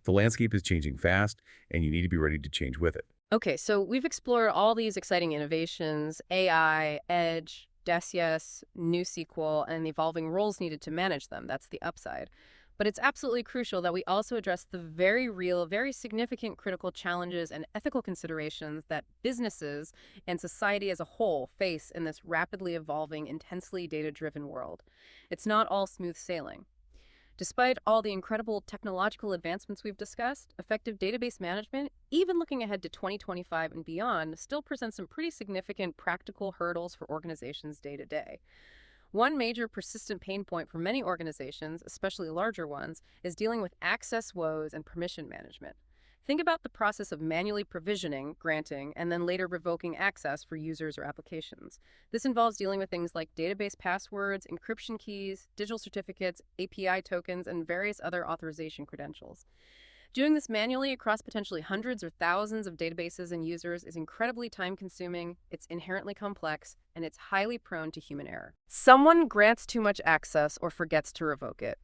The landscape is changing fast, and you need to be ready to change with it. Okay, so we've explored all these exciting innovations, AI, Edge, BCIS, NewSQL, and the evolving roles needed to manage them. That's the upside. But it's absolutely crucial that we also address the very real, very significant critical challenges and ethical considerations that businesses and society as a whole face in this rapidly evolving, intensely data-driven world. It's not all smooth sailing. Despite all the incredible technological advancements we've discussed, effective database management, even looking ahead to 2025 and beyond, still presents some pretty significant practical hurdles for organizations day to day. One major persistent pain point for many organizations, especially larger ones, is dealing with access woes and permission management. Think about the process of manually provisioning, granting, and then later revoking access for users or applications. This involves dealing with things like database passwords, encryption keys, digital certificates, API tokens, and various other authorization credentials. Doing this manually across potentially hundreds or thousands of databases and users is incredibly time-consuming, it's inherently complex, and it's highly prone to human error. Someone grants too much access or forgets to revoke it.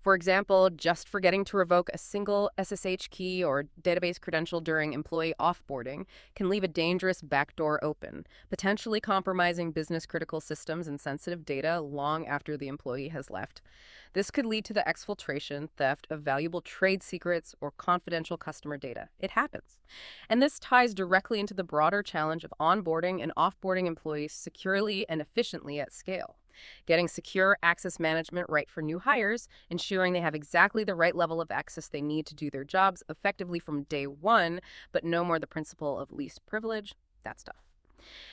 For example, just forgetting to revoke a single SSH key or database credential during employee offboarding can leave a dangerous backdoor open, potentially compromising business-critical systems and sensitive data long after the employee has left. This could lead to the exfiltration, theft of valuable trade secrets or confidential customer data. It happens. And this ties directly into the broader challenge of onboarding and offboarding employees securely and efficiently at scale. Getting secure access management right for new hires, ensuring they have exactly the right level of access they need to do their jobs effectively from day one, but no more the principle of least privilege, that's tough.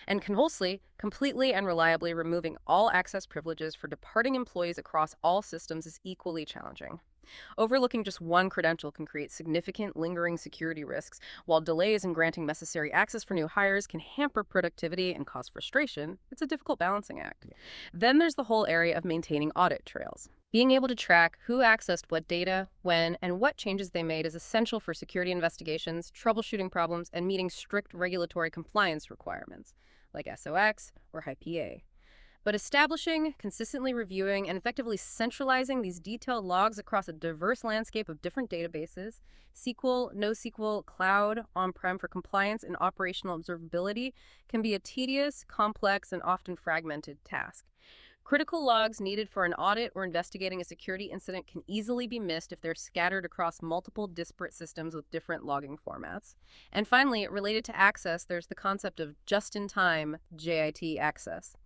And conversely, completely and reliably removing all access privileges for departing employees across all systems is equally challenging. Overlooking just one credential can create significant lingering security risks, while delays in granting necessary access for new hires can hamper productivity and cause frustration. It's a difficult balancing act. Then there's the whole area of maintaining audit trails. Being able to track who accessed what data, when, and what changes they made is essential for security investigations, troubleshooting problems, and meeting strict regulatory compliance requirements, like SOX or HIPAA. But establishing, consistently reviewing, and effectively centralizing these detailed logs across a diverse landscape of different databases, SQL, NoSQL, cloud, on-prem for compliance and operational observability, can be a tedious, complex, and often fragmented task. Critical logs needed for an audit or investigating a security incident can easily be missed if they're scattered across multiple disparate systems with different logging formats. And finally, related to access, there's the concept of just-in-time JIT access.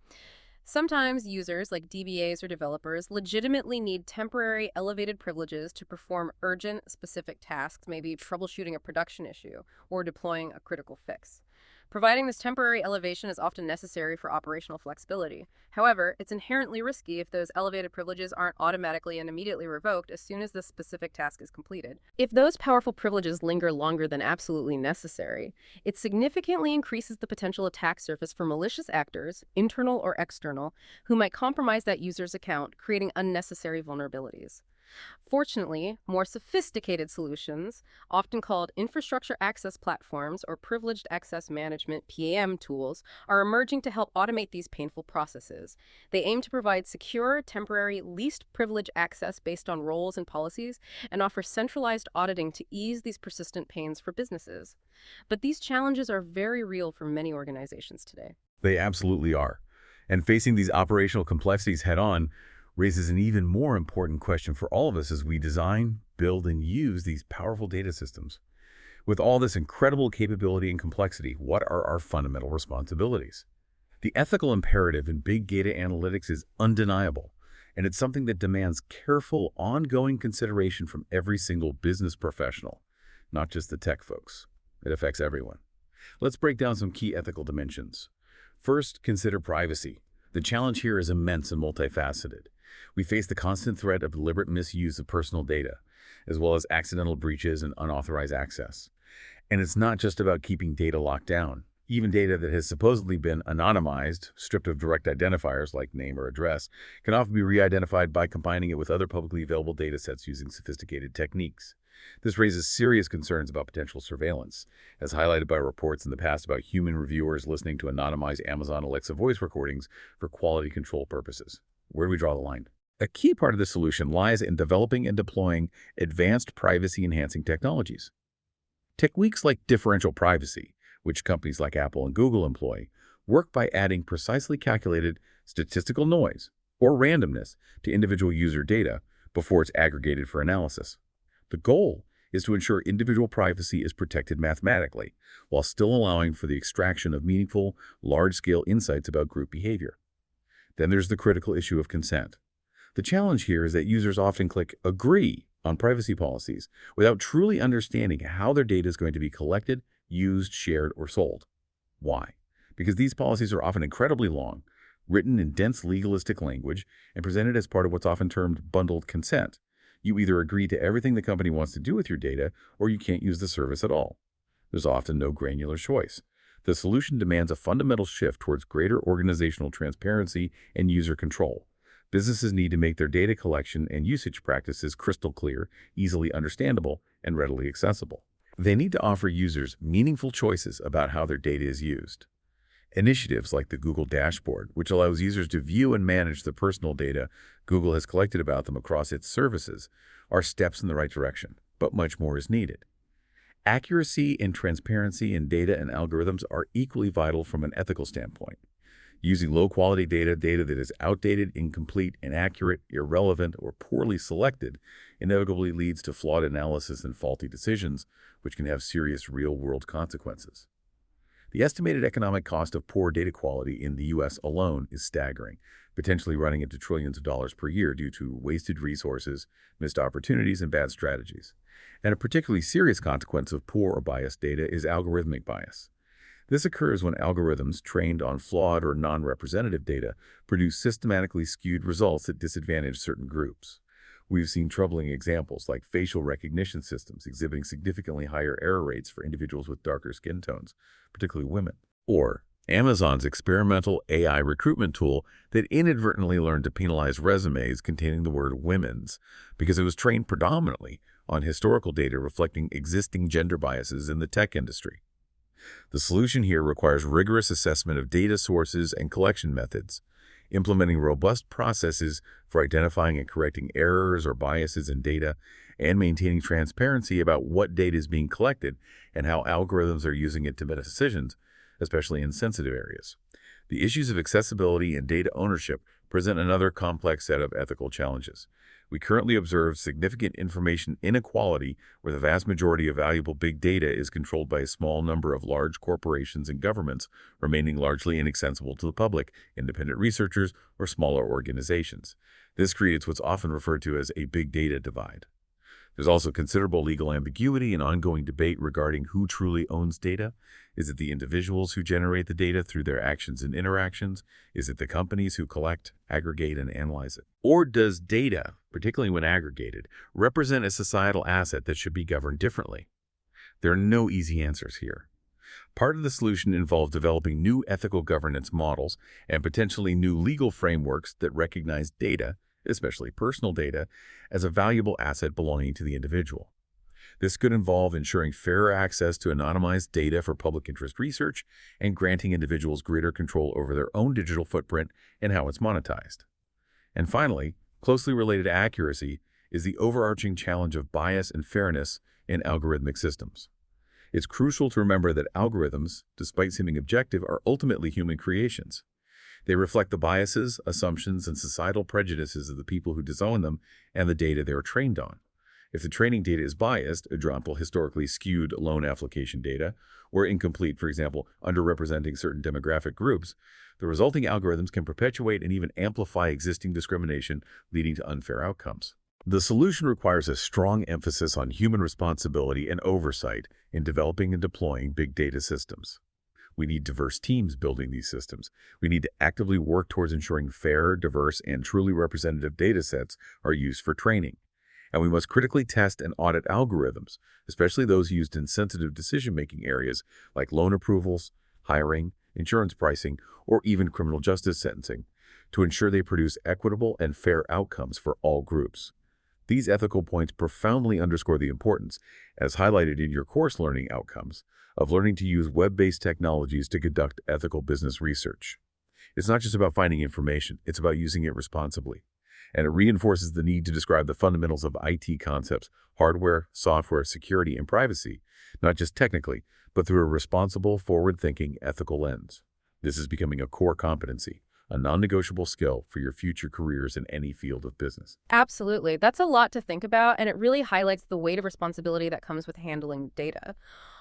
Sometimes users, like DBAs or developers, legitimately need temporary elevated privileges to perform urgent, specific tasks, maybe troubleshooting a production issue or deploying a critical fix. Providing this temporary elevation is often necessary for operational flexibility. However, it's inherently risky if those elevated privileges aren't automatically and immediately revoked as soon as the specific task is completed. If those powerful privileges linger longer than absolutely necessary, it significantly increases the potential attack surface for malicious actors, internal or external, who might compromise that user's account, creating unnecessary vulnerabilities. Fortunately, more sophisticated solutions, often called infrastructure access platforms or privileged access management (PAM) tools, are emerging to help automate these painful processes. They aim to provide secure, temporary, least privilege access based on roles and policies, and offer centralized auditing to ease these persistent pains for businesses. But these challenges are very real for many organizations today. They absolutely are. And facing these operational complexities head-on raises an even more important question for all of us as we design, build, and use these powerful data systems. With all this incredible capability and complexity, what are our fundamental responsibilities? The ethical imperative in big data analytics is undeniable, and it's something that demands careful, ongoing consideration from every single business professional, not just the tech folks. It affects everyone. Let's break down some key ethical dimensions. First, consider privacy. The challenge here is immense and multifaceted. We face the constant threat of deliberate misuse of personal data, as well as accidental breaches and unauthorized access. And it's not just about keeping data locked down. Even data that has supposedly been anonymized, stripped of direct identifiers like name or address, can often be re-identified by combining it with other publicly available data sets using sophisticated techniques. This raises serious concerns about potential surveillance, as highlighted by reports in the past about human reviewers listening to anonymized Amazon Alexa voice recordings for quality control purposes. Where do we draw the line? A key part of the solution lies in developing and deploying advanced privacy-enhancing technologies. Techniques like differential privacy, which companies like Apple and Google employ, work by adding precisely calculated statistical noise or randomness to individual user data before it's aggregated for analysis. The goal is to ensure individual privacy is protected mathematically, while still allowing for the extraction of meaningful, large-scale insights about group behavior. Then there's the critical issue of consent. The challenge here is that users often click Agree on privacy policies without truly understanding how their data is going to be collected, used, shared, or sold. Why? Because these policies are often incredibly long, written in dense legalistic language, and presented as part of what's often termed bundled consent. You either agree to everything the company wants to do with your data, or you can't use the service at all. There's often no granular choice. The solution demands a fundamental shift towards greater organizational transparency and user control. Businesses need to make their data collection and usage practices crystal clear, easily understandable, and readily accessible. They need to offer users meaningful choices about how their data is used. Initiatives like the Google Dashboard, which allows users to view and manage the personal data Google has collected about them across its services, are steps in the right direction, but much more is needed. Accuracy and transparency in data and algorithms are equally vital from an ethical standpoint. Using low-quality data that is outdated, incomplete, inaccurate, irrelevant, or poorly selected inevitably leads to flawed analysis and faulty decisions, which can have serious real-world consequences. The estimated economic cost of poor data quality in the U.S. alone is staggering, potentially running into trillions of dollars per year due to wasted resources, missed opportunities, and bad strategies. And a particularly serious consequence of poor or biased data is algorithmic bias. This occurs when algorithms trained on flawed or non-representative data produce systematically skewed results that disadvantage certain groups. We've seen troubling examples like facial recognition systems exhibiting significantly higher error rates for individuals with darker skin tones, particularly women. Or Amazon's experimental AI recruitment tool that inadvertently learned to penalize resumes containing the word women's because it was trained predominantly on historical data reflecting existing gender biases in the tech industry. The solution here requires rigorous assessment of data sources and collection methods, implementing robust processes for identifying and correcting errors or biases in data, and maintaining transparency about what data is being collected and how algorithms are using it to make decisions, especially in sensitive areas. The issues of accessibility and data ownership present another complex set of ethical challenges. We currently observe significant information inequality where the vast majority of valuable big data is controlled by a small number of large corporations and governments, remaining largely inaccessible to the public, independent researchers, or smaller organizations. This creates what's often referred to as a big data divide. There's also considerable legal ambiguity and ongoing debate regarding who truly owns data. Is it the individuals who generate the data through their actions and interactions? Is it the companies who collect, aggregate, and analyze it? Or does data, particularly when aggregated, represent a societal asset that should be governed differently? There are no easy answers here. Part of the solution involves developing new ethical governance models and potentially new legal frameworks that recognize data, especially personal data, as a valuable asset belonging to the individual. This could involve ensuring fairer access to anonymized data for public interest research and granting individuals greater control over their own digital footprint and how it's monetized. And finally, closely related to accuracy is the overarching challenge of bias and fairness in algorithmic systems. It's crucial to remember that algorithms, despite seeming objective, are ultimately human creations. They reflect the biases, assumptions, and societal prejudices of the people who design them and the data they are trained on. If the training data is biased, example, historically skewed loan application data, or incomplete, for example, underrepresenting certain demographic groups, the resulting algorithms can perpetuate and even amplify existing discrimination, leading to unfair outcomes. The solution requires a strong emphasis on human responsibility and oversight in developing and deploying big data systems. We need diverse teams building these systems. We need to actively work towards ensuring fair, diverse, and truly representative data sets are used for training. And we must critically test and audit algorithms, especially those used in sensitive decision-making areas like loan approvals, hiring, insurance pricing, or even criminal justice sentencing, to ensure they produce equitable and fair outcomes for all groups. These ethical points profoundly underscore the importance, as highlighted in your course learning outcomes, of learning to use web-based technologies to conduct ethical business research. It's not just about finding information, it's about using it responsibly. And it reinforces the need to describe the fundamentals of IT concepts, hardware, software, security, and privacy, not just technically, but through a responsible, forward-thinking, ethical lens. This is becoming a core competency, a non-negotiable skill for your future careers in any field of business. Absolutely. That's a lot to think about, and it really highlights the weight of responsibility that comes with handling data.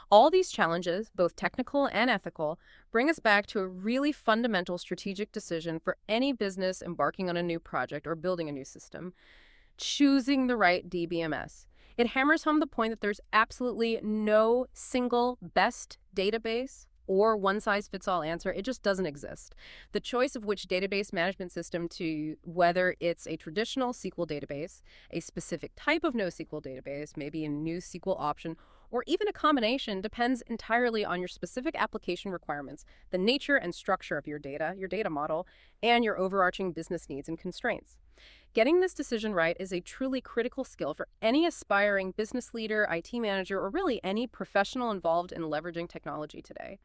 All these challenges, both technical and ethical, bring us back to a really fundamental strategic decision for any business embarking on a new project or building a new system: choosing the right DBMS. It hammers home the point that there's absolutely no single best database or one-size-fits-all answer. It just doesn't exist. The choice of which database management system to, whether it's a traditional SQL database, a specific type of NoSQL database, maybe a new SQL option, or even a combination depends entirely on your specific application requirements, the nature and structure of your data model, and your overarching business needs and constraints. Getting this decision right is a truly critical skill for any aspiring business leader, IT manager, or really any professional involved in leveraging technology today.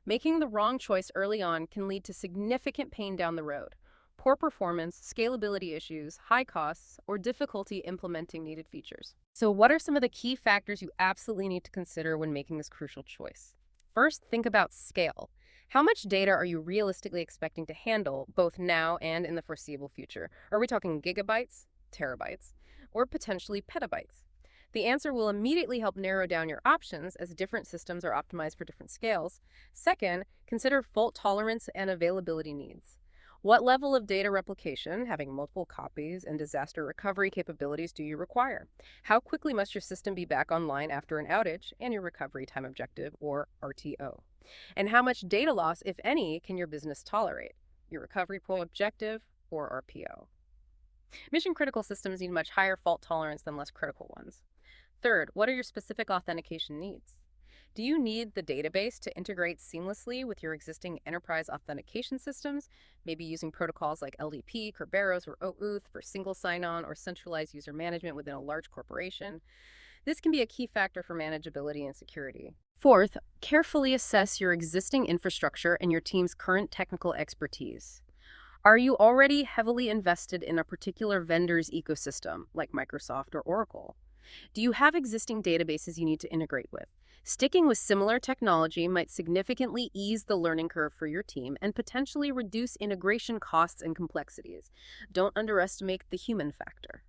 Making the wrong choice early on can lead to significant pain down the road. Poor performance, scalability issues, high costs, or difficulty implementing needed features. So what are some of the key factors you absolutely need to consider when making this crucial choice? First, think about scale. How much data are you realistically expecting to handle, both now and in the foreseeable future? Are we talking gigabytes, terabytes, or potentially petabytes? The answer will immediately help narrow down your options as different systems are optimized for different scales. Second, consider fault tolerance and availability needs. What level of data replication, having multiple copies, and disaster recovery capabilities do you require? How quickly must your system be back online after an outage, and your recovery time objective, or RTO? And how much data loss, if any, can your business tolerate? Your recovery point objective, or RPO? Mission-critical systems need much higher fault tolerance than less critical ones. Third, what are your specific authentication needs? Do you need the database to integrate seamlessly with your existing enterprise authentication systems, maybe using protocols like LDP, Kerberos, or OAuth for single sign-on or centralized user management within a large corporation? This can be a key factor for manageability and security. Fourth, carefully assess your existing infrastructure and your team's current technical expertise. Are you already heavily invested in a particular vendor's ecosystem, like Microsoft or Oracle? Do you have existing databases you need to integrate with? Sticking with similar technology might significantly ease the learning curve for your team and potentially reduce integration costs and complexities. Don't underestimate the human factor.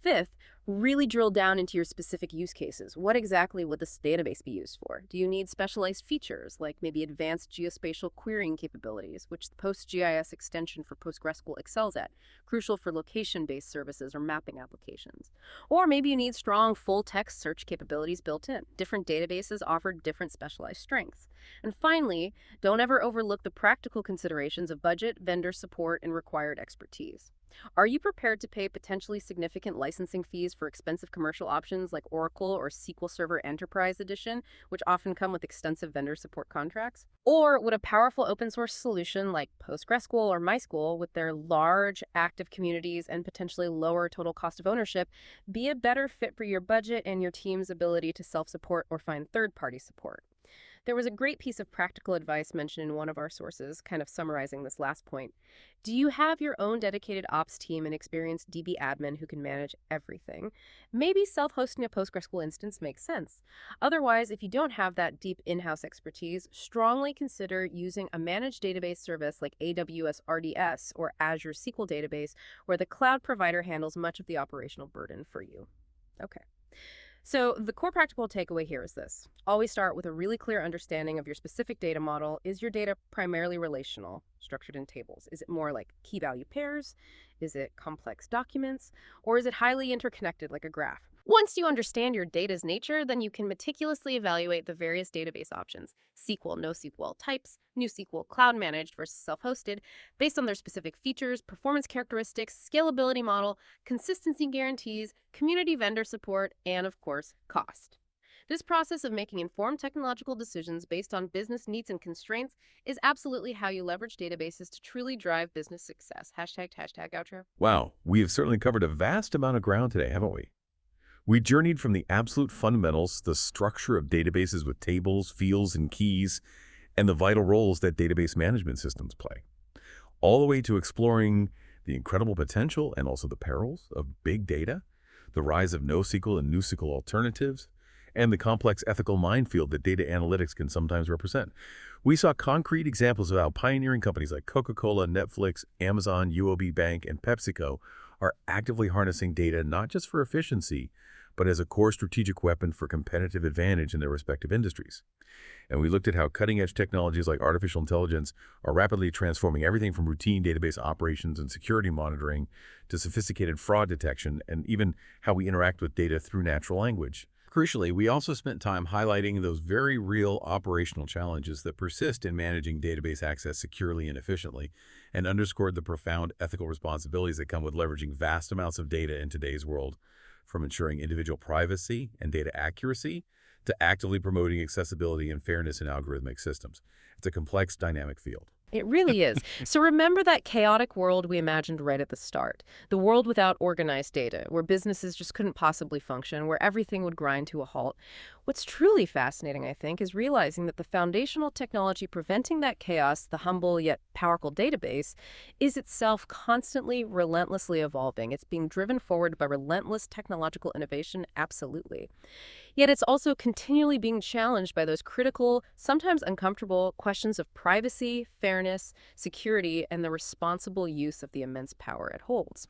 Fifth, really drill down into your specific use cases. What exactly would this database be used for? Do you need specialized features, like maybe advanced geospatial querying capabilities, which the PostGIS extension for PostgreSQL excels at, crucial for location-based services or mapping applications? Or maybe you need strong full-text search capabilities built in. Different databases offer different specialized strengths. And finally, don't ever overlook the practical considerations of budget, vendor support, and required expertise. Are you prepared to pay potentially significant licensing fees for expensive commercial options like Oracle or SQL Server Enterprise Edition, which often come with extensive vendor support contracts? Or would a powerful open source solution like PostgreSQL or MySQL, with their large active communities and potentially lower total cost of ownership, be a better fit for your budget and your team's ability to self-support or find third-party support? There was a great piece of practical advice mentioned in one of our sources, kind of summarizing this last point. Do you have your own dedicated ops team and experienced DB admin who can manage everything? Maybe self-hosting a PostgreSQL instance makes sense. Otherwise, if you don't have that deep in-house expertise, strongly consider using a managed database service like AWS RDS or Azure SQL Database, where the cloud provider handles much of the operational burden for you. Okay. So the core practical takeaway here is this. Always start with a really clear understanding of your specific data model. Is your data primarily relational, structured in tables? Is it more like key value pairs? Is it complex documents? Or is it highly interconnected like a graph? Once you understand your data's nature, then you can meticulously evaluate the various database options: SQL, NoSQL, types, NewSQL, cloud managed versus self-hosted, based on their specific features, performance characteristics, scalability model, consistency guarantees, community vendor support, and of course, cost. This process of making informed technological decisions based on business needs and constraints is absolutely how you leverage databases to truly drive business success. Hashtag outro. Wow, we have certainly covered a vast amount of ground today, haven't we? We journeyed from the absolute fundamentals, the structure of databases with tables, fields, and keys, and the vital roles that database management systems play, all the way to exploring the incredible potential and also the perils of big data, the rise of NoSQL and NewSQL alternatives, and the complex ethical minefield that data analytics can sometimes represent. We saw concrete examples of how pioneering companies like Coca-Cola, Netflix, Amazon, UOB Bank, and PepsiCo are actively harnessing data not just for efficiency, but as a core strategic weapon for competitive advantage in their respective industries. And we looked at how cutting-edge technologies like artificial intelligence are rapidly transforming everything from routine database operations and security monitoring to sophisticated fraud detection, and even how we interact with data through natural language. Crucially, we also spent time highlighting those very real operational challenges that persist in managing database access securely and efficiently, and underscored the profound ethical responsibilities that come with leveraging vast amounts of data in today's world, from ensuring individual privacy and data accuracy to actively promoting accessibility and fairness in algorithmic systems. It's a complex, dynamic field. It really is. So remember that chaotic world we imagined right at the start. The world without organized data, where businesses just couldn't possibly function, where everything would grind to a halt. What's truly fascinating, I think, is realizing that the foundational technology preventing that chaos, the humble yet powerful database, is itself constantly, relentlessly evolving. It's being driven forward by relentless technological innovation, absolutely. Yet it's also continually being challenged by those critical, sometimes uncomfortable questions of privacy, fairness, security, and the responsible use of the immense power it holds.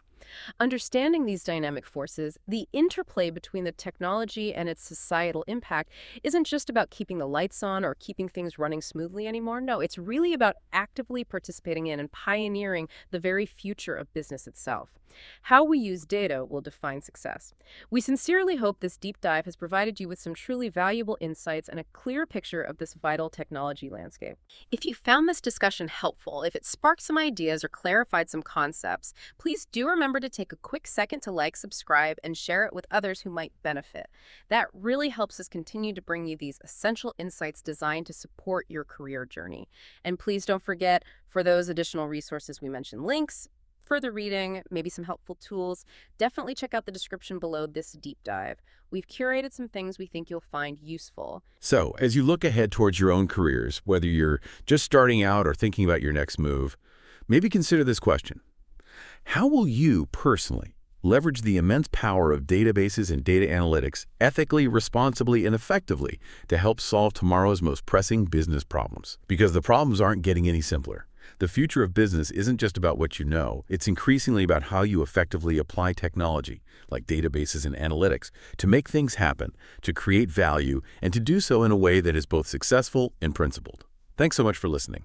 Understanding these dynamic forces, the interplay between the technology and its societal impact isn't just about keeping the lights on or keeping things running smoothly anymore. No, it's really about actively participating in and pioneering the very future of business itself. How we use data will define success. We sincerely hope this deep dive has provided you with some truly valuable insights and a clear picture of this vital technology landscape. If you found this discussion helpful, if it sparked some ideas or clarified some concepts, please do remember to take a quick second to like, subscribe, and share it with others who might benefit. That really helps us continue to bring you these essential insights designed to support your career journey. And please don't forget, for those additional resources we mentioned, links, further reading, maybe some helpful tools, definitely check out the description below this deep dive. We've curated some things we think you'll find useful. So, as you look ahead towards your own careers, whether you're just starting out or thinking about your next move, maybe consider this question. How will you personally leverage the immense power of databases and data analytics ethically, responsibly, and effectively to help solve tomorrow's most pressing business problems? Because the problems aren't getting any simpler. The future of business isn't just about what you know. It's increasingly about how you effectively apply technology, like databases and analytics, to make things happen, to create value, and to do so in a way that is both successful and principled. Thanks so much for listening.